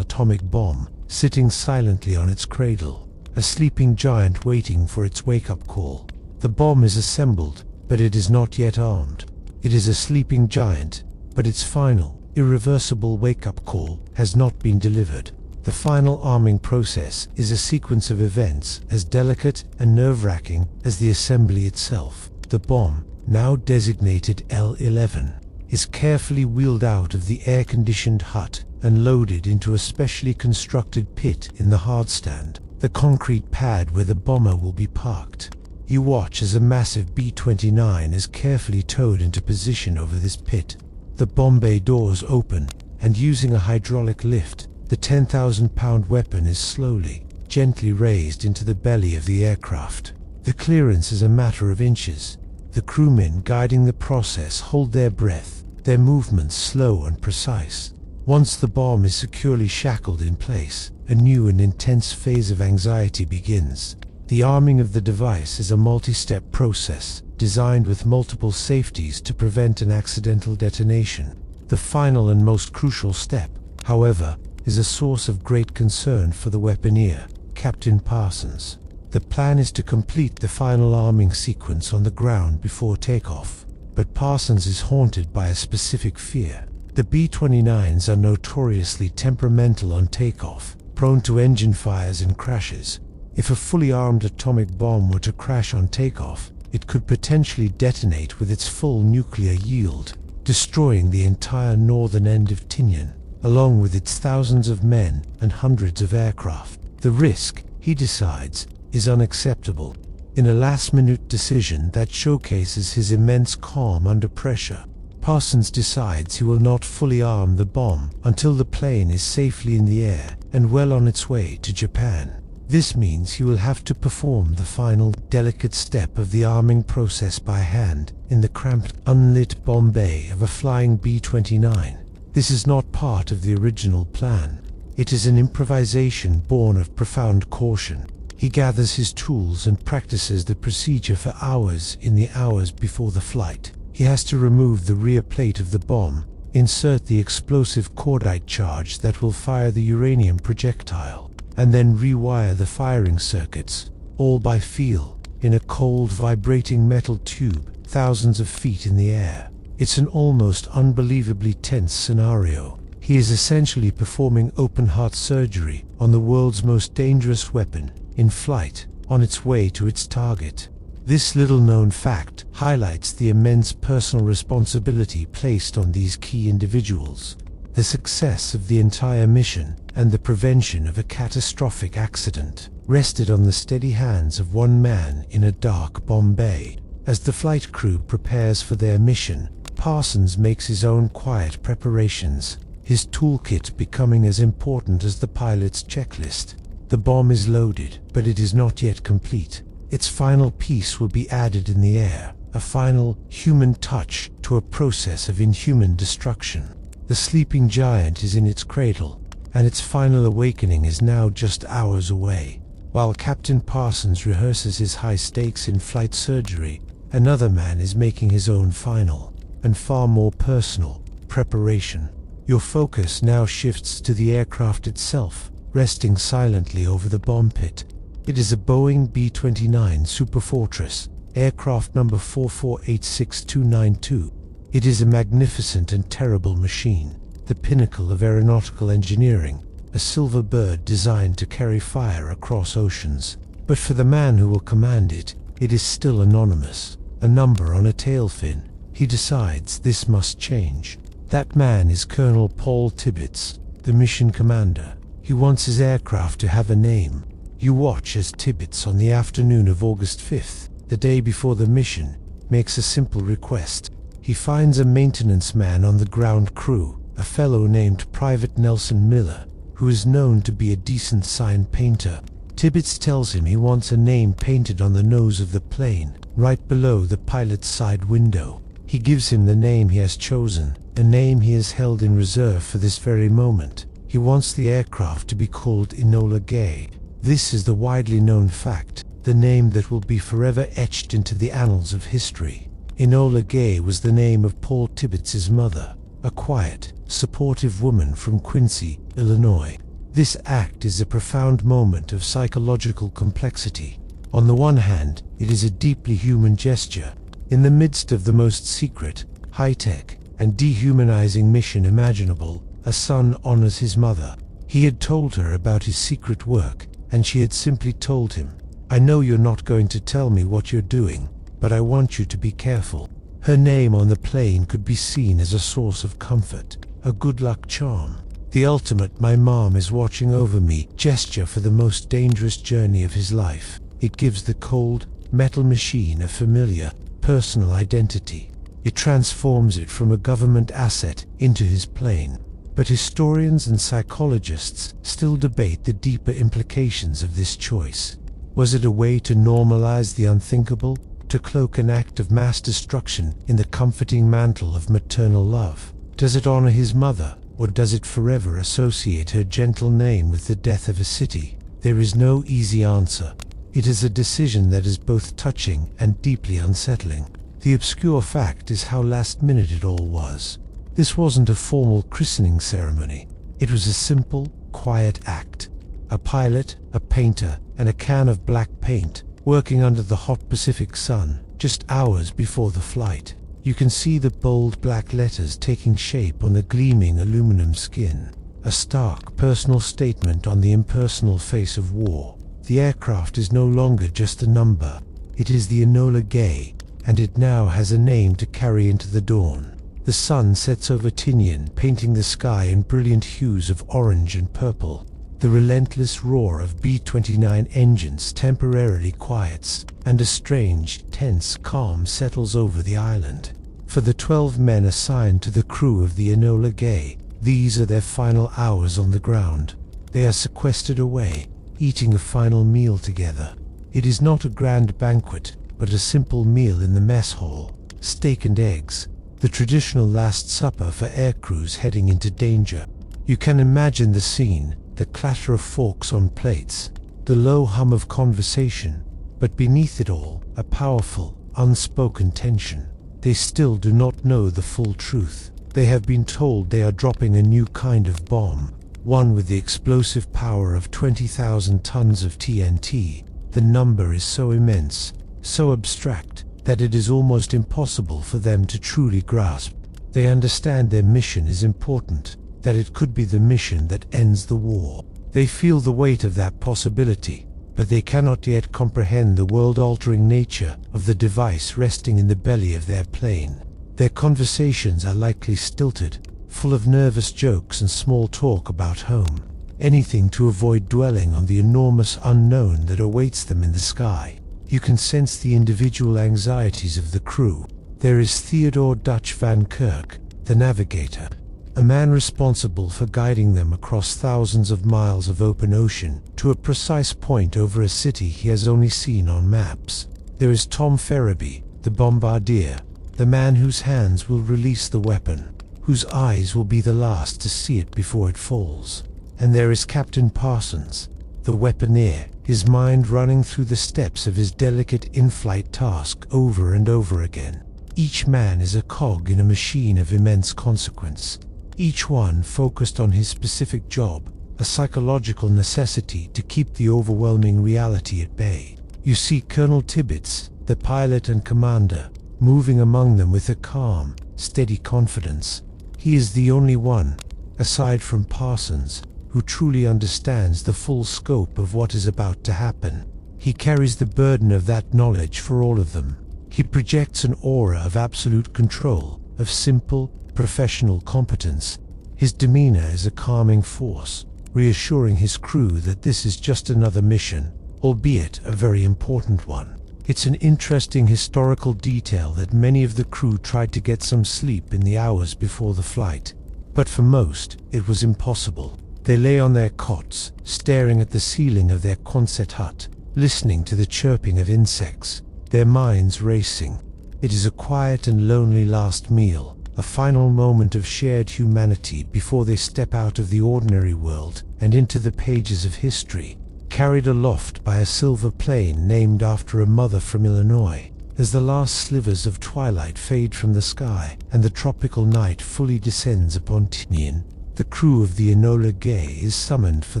atomic bomb, sitting silently on its cradle, a sleeping giant waiting for its wake-up call. The bomb is assembled, but it is not yet armed. It is a sleeping giant, but its final, irreversible wake-up call has not been delivered. The final arming process is a sequence of events as delicate and nerve-wracking as the assembly itself. The bomb, now designated L-11, is carefully wheeled out of the air-conditioned hut and loaded into a specially constructed pit in the hardstand, the concrete pad where the bomber will be parked. You watch as a massive B-29 is carefully towed into position over this pit. The bomb bay doors open, and using a hydraulic lift, the 10,000-pound weapon is slowly, gently raised into the belly of the aircraft. The clearance is a matter of inches. The crewmen guiding the process hold their breath, their movements slow and precise. Once the bomb is securely shackled in place, a new and intense phase of anxiety begins. The arming of the device is a multi-step process, designed with multiple safeties to prevent an accidental detonation. The final and most crucial step, however, is a source of great concern for the weaponeer, Captain Parsons. The plan is to complete the final arming sequence on the ground before takeoff, but Parsons is haunted by a specific fear. The B-29s are notoriously temperamental on takeoff, prone to engine fires and crashes. If a fully armed atomic bomb were to crash on takeoff, it could potentially detonate with its full nuclear yield, destroying the entire northern end of Tinian, along with its thousands of men and hundreds of aircraft. The risk, he decides, is unacceptable. In a last-minute decision that showcases his immense calm under pressure, Parsons decides he will not fully arm the bomb until the plane is safely in the air and well on its way to Japan. This means he will have to perform the final, delicate step of the arming process by hand in the cramped, unlit bomb bay of a flying B-29. This is not part of the original plan. It is an improvisation born of profound caution. He gathers his tools and practices the procedure for hours. In the hours before the flight, he has to remove the rear plate of the bomb, insert the explosive cordite charge that will fire the uranium projectile, and then rewire the firing circuits, all by feel, in a cold, vibrating metal tube thousands of feet in the air. It's an almost unbelievably tense scenario. He is essentially performing open-heart surgery on the world's most dangerous weapon, in flight, on its way to its target. This little-known fact highlights the immense personal responsibility placed on these key individuals. The success of the entire mission and the prevention of a catastrophic accident rested on the steady hands of one man in a dark Bombay. As the flight crew prepares for their mission, Parsons makes his own quiet preparations, his toolkit becoming as important as the pilot's checklist. The bomb is loaded, but it is not yet complete. Its final piece will be added in the air, a final human touch to a process of inhuman destruction. The sleeping giant is in its cradle, and its final awakening is now just hours away. While Captain Parsons rehearses his high stakes in-flight surgery, another man is making his own final, and far more personal, preparation. Your focus now shifts to the aircraft itself, resting silently over the bomb pit. It is a Boeing B-29 Superfortress, aircraft number 4486292. It is a magnificent and terrible machine, the pinnacle of aeronautical engineering, a silver bird designed to carry fire across oceans. But for the man who will command it, it is still anonymous, a number on a tail fin. He decides this must change. That man is Colonel Paul Tibbets, the mission commander. He wants his aircraft to have a name. You watch as Tibbets, on the afternoon of August 5th, the day before the mission, makes a simple request. He finds a maintenance man on the ground crew, a fellow named Private Nelson Miller, who is known to be a decent sign painter. Tibbets tells him he wants a name painted on the nose of the plane, right below the pilot's side window. He gives him the name he has chosen, a name he has held in reserve for this very moment. He wants the aircraft to be called Enola Gay. This is the widely known fact, the name that will be forever etched into the annals of history. Enola Gay was the name of Paul Tibbets' mother, a quiet, supportive woman from Quincy, Illinois. This act is a profound moment of psychological complexity. On the one hand, it is a deeply human gesture. In the midst of the most secret, high-tech, and dehumanizing mission imaginable, a son honors his mother. He had told her about his secret work, and she had simply told him, "I know you're not going to tell me what you're doing, but I want you to be careful." Her name on the plane could be seen as a source of comfort, a good luck charm. The ultimate "my mom is watching over me" gesture for the most dangerous journey of his life. It gives the cold, metal machine a familiar, personal identity. It transforms it from a government asset into his plane. But historians and psychologists still debate the deeper implications of this choice. Was it a way to normalize the unthinkable, to cloak an act of mass destruction in the comforting mantle of maternal love? Does it honor his mother, or does it forever associate her gentle name with the death of a city? There is no easy answer. It is a decision that is both touching and deeply unsettling. The obscure fact is how last-minute it all was. This wasn't a formal christening ceremony. It was a simple, quiet act. A pilot, a painter, and a can of black paint, working under the hot Pacific sun, just hours before the flight. You can see the bold black letters taking shape on the gleaming aluminum skin. A stark, personal statement on the impersonal face of war. The aircraft is no longer just a number. It is the Enola Gay, and it now has a name to carry into the dawn. The sun sets over Tinian, painting the sky in brilliant hues of orange and purple. The relentless roar of B-29 engines temporarily quiets, and a strange, tense calm settles over the island. For the 12 men assigned to the crew of the Enola Gay, these are their final hours on the ground. They are sequestered away, eating a final meal together. It is not a grand banquet, but a simple meal in the mess hall. Steak and eggs, the traditional last supper for aircrews heading into danger. You can imagine the scene, the clatter of forks on plates, the low hum of conversation, but beneath it all, a powerful, unspoken tension. They still do not know the full truth. They have been told they are dropping a new kind of bomb, one with the explosive power of 20,000 tons of TNT. The number is so immense, so abstract, that it is almost impossible for them to truly grasp. They understand their mission is important, that it could be the mission that ends the war. They feel the weight of that possibility, but they cannot yet comprehend the world-altering nature of the device resting in the belly of their plane. Their conversations are likely stilted, full of nervous jokes and small talk about home, anything to avoid dwelling on the enormous unknown that awaits them in the sky. You can sense the individual anxieties of the crew. There is Theodore Dutch Van Kirk, the navigator, a man responsible for guiding them across thousands of miles of open ocean to a precise point over a city he has only seen on maps. There is Tom Ferriby, the bombardier, the man whose hands will release the weapon, whose eyes will be the last to see it before it falls. And there is Captain Parsons, the weaponeer, his mind running through the steps of his delicate in-flight task over and over again. Each man is a cog in a machine of immense consequence, each one focused on his specific job, a psychological necessity to keep the overwhelming reality at bay. You see Colonel Tibbets, the pilot and commander, moving among them with a calm, steady confidence. He is the only one, aside from Parsons, who truly understands the full scope of what is about to happen. He carries the burden of that knowledge for all of them. He projects an aura of absolute control, of simple, professional competence. His demeanor is a calming force, reassuring his crew that this is just another mission, albeit a very important one. It's an interesting historical detail that many of the crew tried to get some sleep in the hours before the flight, but for most, it was impossible. They lay on their cots, staring at the ceiling of their Quonset hut, listening to the chirping of insects, their minds racing. It is a quiet and lonely last meal, a final moment of shared humanity before they step out of the ordinary world and into the pages of history, carried aloft by a silver plane named after a mother from Illinois. As the last slivers of twilight fade from the sky and the tropical night fully descends upon Tinian, the crew of the Enola Gay is summoned for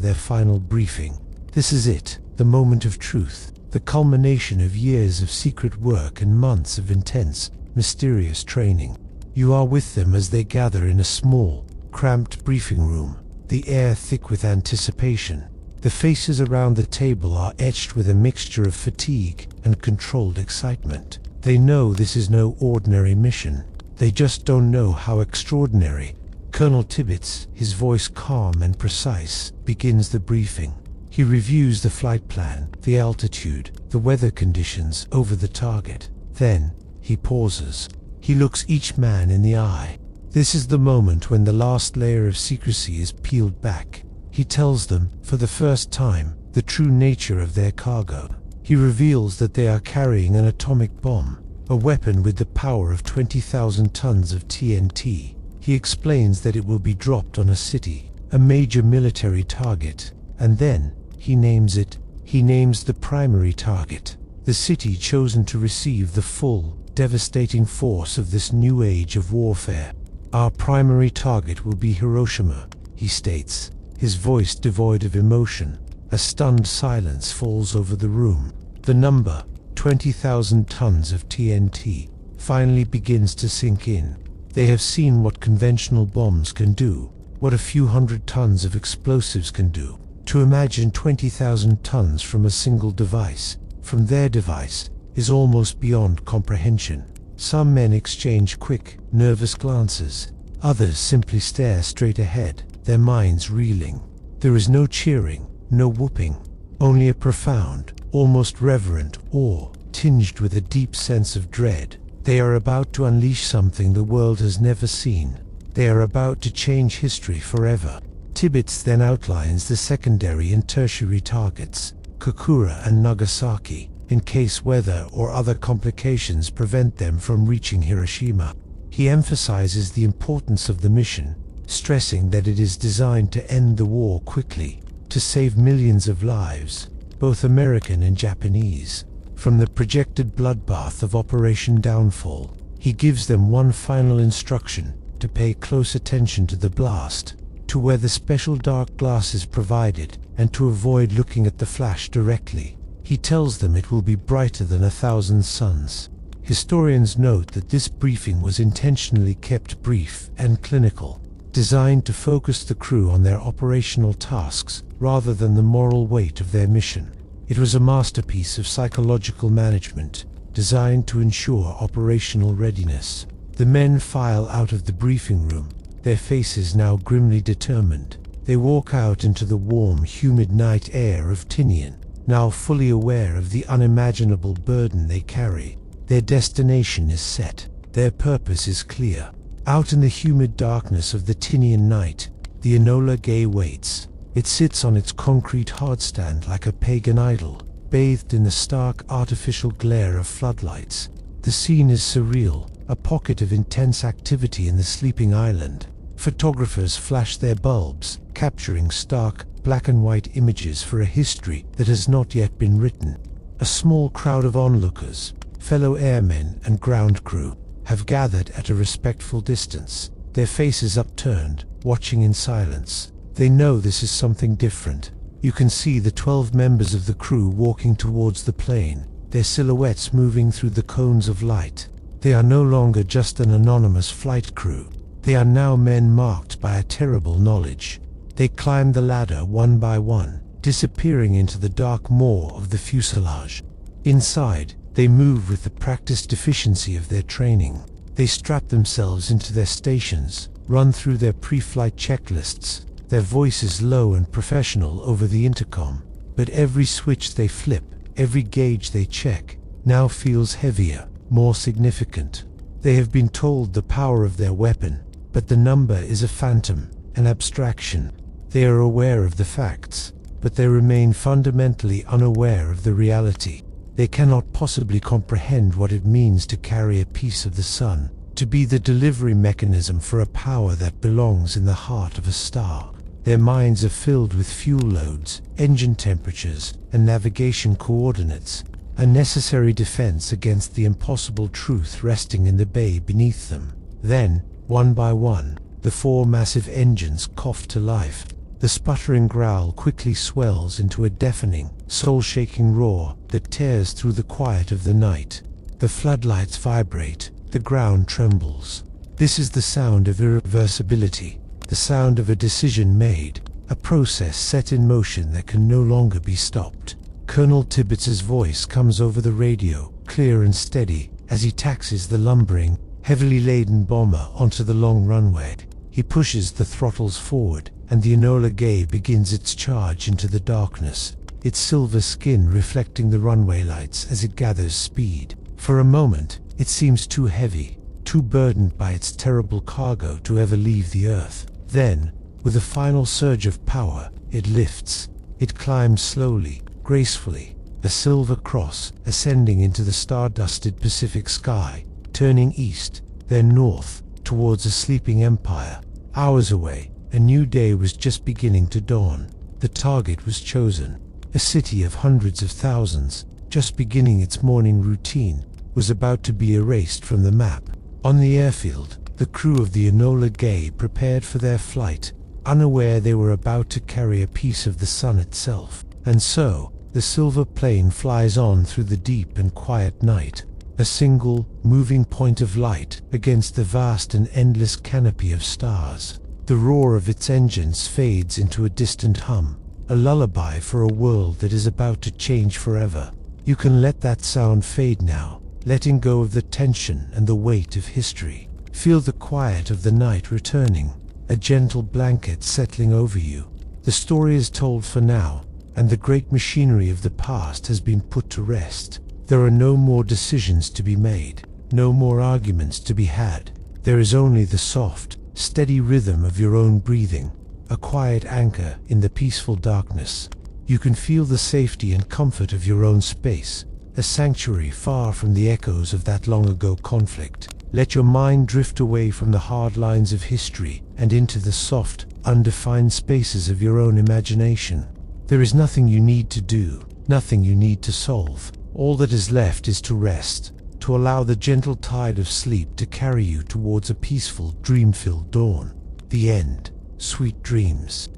their final briefing. This is it, the moment of truth, the culmination of years of secret work and months of intense, mysterious training. You are with them as they gather in a small, cramped briefing room, the air thick with anticipation. The faces around the table are etched with a mixture of fatigue and controlled excitement. They know this is no ordinary mission. They just don't know how extraordinary. Colonel Tibbets, his voice calm and precise, begins the briefing. He reviews the flight plan, the altitude, the weather conditions over the target. Then, he pauses. He looks each man in the eye. This is the moment when the last layer of secrecy is peeled back. He tells them, for the first time, the true nature of their cargo. He reveals that they are carrying an atomic bomb, a weapon with the power of 20,000 tons of TNT. He explains that it will be dropped on a city, a major military target, and then, he names it. He names the primary target, the city chosen to receive the full, devastating force of this new age of warfare. Our primary target will be Hiroshima, he states, his voice devoid of emotion. A stunned silence falls over the room. The number, 20,000 tons of TNT, finally begins to sink in. They have seen what conventional bombs can do, what a few hundred tons of explosives can do. To imagine 20,000 tons from a single device, from their device, is almost beyond comprehension. Some men exchange quick, nervous glances. Others simply stare straight ahead, their minds reeling. There is no cheering, no whooping, only a profound, almost reverent awe, tinged with a deep sense of dread. They are about to unleash something the world has never seen. They are about to change history forever. Tibbets then outlines the secondary and tertiary targets, Kokura and Nagasaki, in case weather or other complications prevent them from reaching Hiroshima. He emphasizes the importance of the mission, stressing that it is designed to end the war quickly, to save millions of lives. both American and Japanese. From the projected bloodbath of Operation Downfall, he gives them one final instruction: to pay close attention to the blast, to wear the special dark glasses provided, and to avoid looking at the flash directly. He tells them it will be brighter than 1,000 suns. Historians note that this briefing was intentionally kept brief and clinical, designed to focus the crew on their operational tasks rather than the moral weight of their mission. It was a masterpiece of psychological management, designed to ensure operational readiness. The men file out of the briefing room, their faces now grimly determined. They walk out into the warm, humid night air of Tinian, now fully aware of the unimaginable burden they carry. Their destination is set. Their purpose is clear. Out in the humid darkness of the Tinian night, the Enola Gay waits. It sits on its concrete hardstand like a pagan idol, bathed in the stark artificial glare of floodlights. The scene is surreal, a pocket of intense activity in the sleeping island. Photographers flash their bulbs, capturing stark, black and white images for a history that has not yet been written. A small crowd of onlookers, fellow airmen and ground crew, have gathered at a respectful distance, their faces upturned, watching in silence. They know this is something different. You can see the 12 members of the crew walking towards the plane, their silhouettes moving through the cones of light. They are no longer just an anonymous flight crew. They are now men marked by a terrible knowledge. They climb the ladder one by one, disappearing into the dark maw of the fuselage. Inside, they move with the practiced efficiency of their training. They strap themselves into their stations, run through their pre-flight checklists, their voices low and professional over the intercom. But every switch they flip, every gauge they check, now feels heavier, more significant. They have been told the power of their weapon, but the number is a phantom, an abstraction. They are aware of the facts, but they remain fundamentally unaware of the reality. They cannot possibly comprehend what it means to carry a piece of the sun, to be the delivery mechanism for a power that belongs in the heart of a star. Their minds are filled with fuel loads, engine temperatures, and navigation coordinates, a necessary defense against the impossible truth resting in the bay beneath them. Then, one by one, the 4 massive engines cough to life. The sputtering growl quickly swells into a deafening, soul-shaking roar that tears through the quiet of the night. The floodlights vibrate, the ground trembles. This is the sound of irreversibility, the sound of a decision made, a process set in motion that can no longer be stopped. Colonel Tibbitt's voice comes over the radio, clear and steady, as he taxis the lumbering, heavily laden bomber onto the long runway. He pushes the throttles forward, and the Enola Gay begins its charge into the darkness, its silver skin reflecting the runway lights as it gathers speed. For a moment, it seems too heavy, too burdened by its terrible cargo to ever leave the Earth. Then, with a final surge of power, it lifts. It climbs slowly, gracefully, a silver cross ascending into the star-dusted Pacific sky, turning east, then north, towards a sleeping empire. Hours away, a new day was just beginning to dawn. The target was chosen. A city of hundreds of thousands, just beginning its morning routine, was about to be erased from the map. On the airfield, the crew of the Enola Gay prepared for their flight, unaware they were about to carry a piece of the sun itself. And so, the silver plane flies on through the deep and quiet night, a single, moving point of light against the vast and endless canopy of stars. The roar of its engines fades into a distant hum, a lullaby for a world that is about to change forever. You can let that sound fade now, letting go of the tension and the weight of history. Feel the quiet of the night returning, a gentle blanket settling over you. The story is told for now, and the great machinery of the past has been put to rest. There are no more decisions to be made, no more arguments to be had. There is only the soft, steady rhythm of your own breathing, a quiet anchor in the peaceful darkness. You can feel the safety and comfort of your own space, a sanctuary far from the echoes of that long-ago conflict. Let your mind drift away from the hard lines of history and into the soft, undefined spaces of your own imagination. There is nothing you need to do, nothing you need to solve. All that is left is to rest, to allow the gentle tide of sleep to carry you towards a peaceful, dream-filled dawn. The end. Sweet dreams.